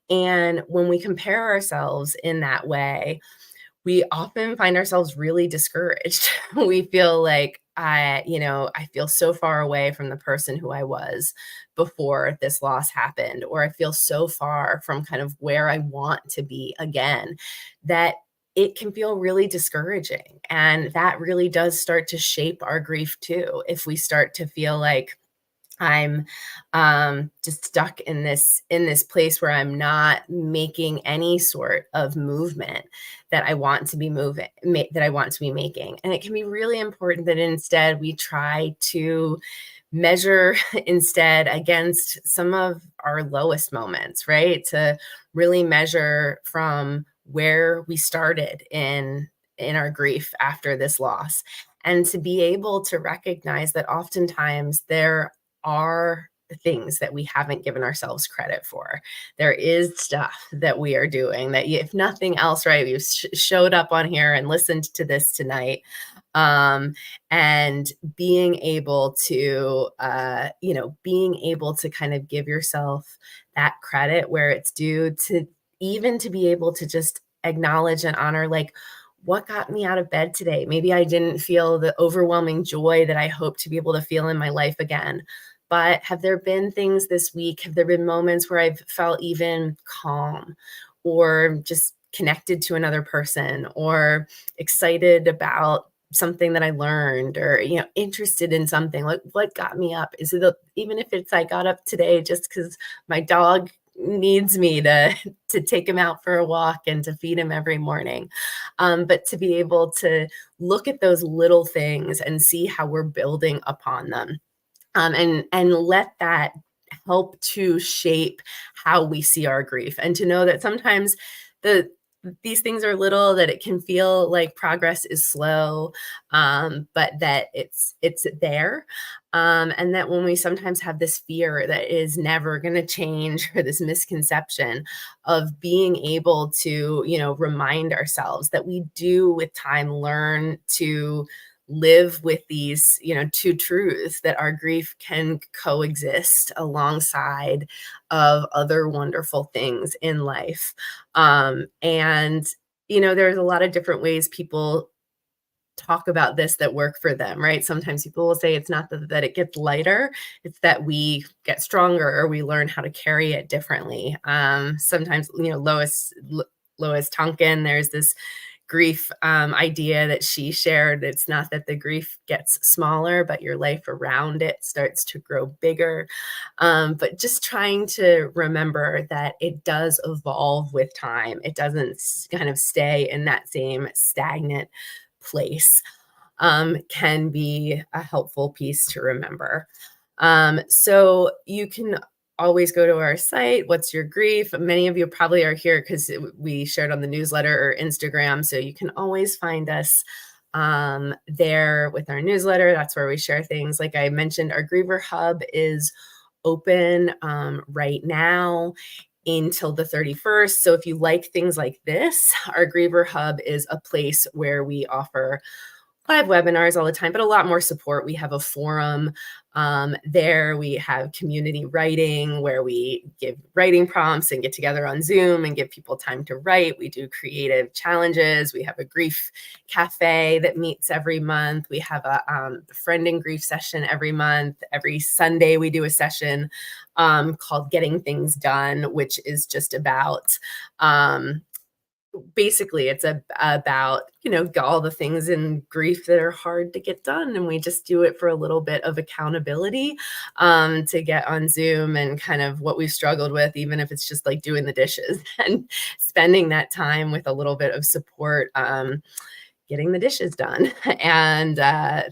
And when we compare ourselves in that way, we often find ourselves really discouraged. We feel like I feel so far away from the person who I was before this loss happened, or I feel so far from kind of where I want to be again, that it can feel really discouraging. And that really does start to shape our grief too. If we start to feel like I'm just stuck in this place where I'm not making any sort of movement that I want to be making. And it can be really important that instead we try to measure instead against some of our lowest moments, right? To really measure from where we started in our grief after this loss, and to be able to recognize that oftentimes there are things that we haven't given ourselves credit for. There is stuff that we are doing that, if nothing else, right, you showed up on here and listened to this tonight, and being able to kind of give yourself that credit where it's due, to even to be able to just acknowledge and honor, like, what got me out of bed today? Maybe I didn't feel the overwhelming joy that I hope to be able to feel in my life again. But have there been things this week? Have there been moments where I've felt even calm, or just connected to another person, or excited about something that I learned, or, interested in something? Like, what got me up? Is it even if it's I got up today just because my dog needs me to take him out for a walk and to feed him every morning. But to be able to look at those little things and see how we're building upon them, and let that help to shape how we see our grief, and to know that sometimes the these things are little, that it can feel like progress is slow, but that it's there, and that when we sometimes have this fear that is never going to change, or this misconception, of being able to, remind ourselves that we do with time learn to live with these, two truths, that our grief can coexist alongside of other wonderful things in life. And there's a lot of different ways people talk about this that work for them, right? Sometimes people will say it's not that it gets lighter, it's that we get stronger, or we learn how to carry it differently. Sometimes, Lois Tonkin, there's this grief idea that she shared. It's not that the grief gets smaller, but your life around it starts to grow bigger. But just trying to remember that it does evolve with time. It doesn't kind of stay in that same stagnant place, can be a helpful piece to remember. So you can always go to our site, What's Your Grief? Many of you probably are here because we shared on the newsletter or Instagram. So you can always find us there with our newsletter. That's where we share things. Like I mentioned, our Griever Hub is open right now until the 31st. So if you like things like this, our Griever Hub is a place where we offer live webinars all the time, but a lot more support. We have a forum there. We have community writing, where we give writing prompts and get together on Zoom and give people time to write. We do creative challenges. We have a grief cafe that meets every month. We have a friend and grief session every month. Every Sunday we do a session called Getting Things Done, which is just about basically it's about all the things in grief that are hard to get done, and we just do it for a little bit of accountability, to get on Zoom, and kind of what we've struggled with, even if it's just like doing the dishes and spending that time with a little bit of support, getting the dishes done and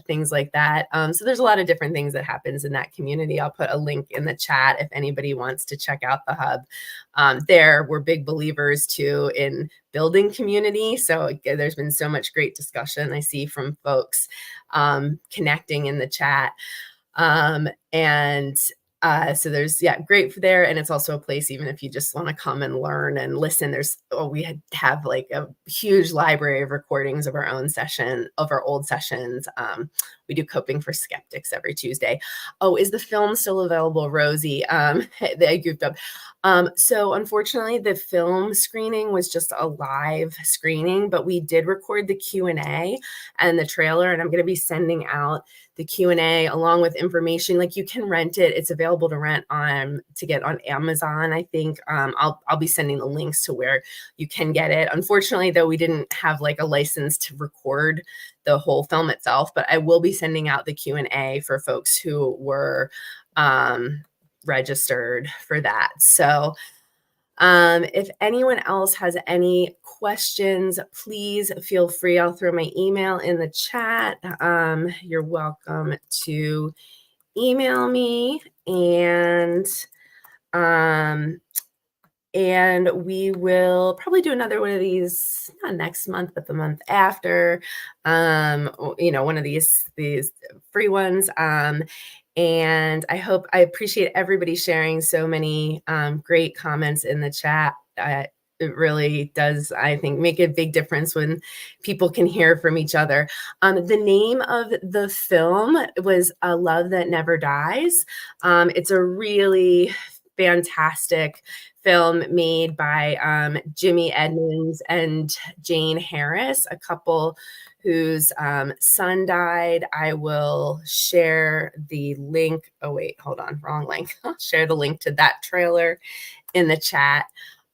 things like that. So there's a lot of different things that happens in that community. I'll put a link in the chat if anybody wants to check out the hub. There, we're big believers too in building community. So there's been so much great discussion I see from folks connecting in the chat. So there's, great for there. And it's also a place, even if you just want to come and learn and listen, we have like a huge library of recordings of our own session, of our old sessions. We do Coping for Skeptics every Tuesday. Oh, is the film still available, Rosie? They goofed up. So unfortunately, the film screening was just a live screening, but we did record the Q&A and the trailer, and I'm going to be sending out the Q&A along with information. Like, you can rent it. It's available to rent to get on Amazon. I think I'll be sending the links to where you can get it. Unfortunately, though, we didn't have like a license to record the whole film itself, but I will be sending out the Q&A for folks who were registered for that. So if anyone else has any questions, please feel free. I'll throw my email in the chat. You're welcome to email me, and we will probably do another one of these, not next month, but the month after, one of these free ones. And I appreciate everybody sharing so many great comments in the chat. It really does, I think, make a big difference when people can hear from each other. The name of the film was A Love That Never Dies. It's a really fantastic film made by Jimmy Edmonds and Jane Harris, a couple whose son died. I will share the link. Oh, wait, hold on, wrong link. I'll share the link to that trailer in the chat.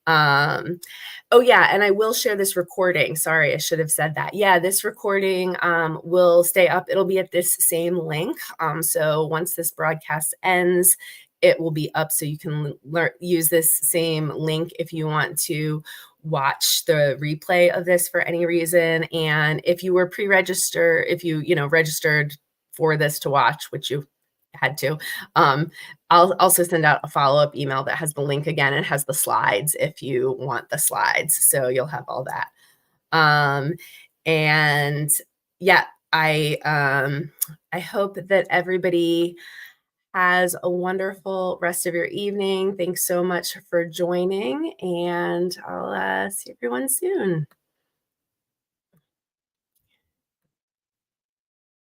Oh yeah, and I will share this recording. Sorry, I should have said that. Yeah, this recording will stay up. It'll be at this same link. So once this broadcast ends, it will be up so you can use this same link if you want to watch the replay of this for any reason. And if you were pre-registered, if you know, registered for this to watch, which you had to, I'll also send out a follow-up email that has the link again and has the slides if you want the slides. So you'll have all that. And yeah, I hope that everybody has a wonderful rest of your evening. Thanks so much for joining, and I'll see everyone soon.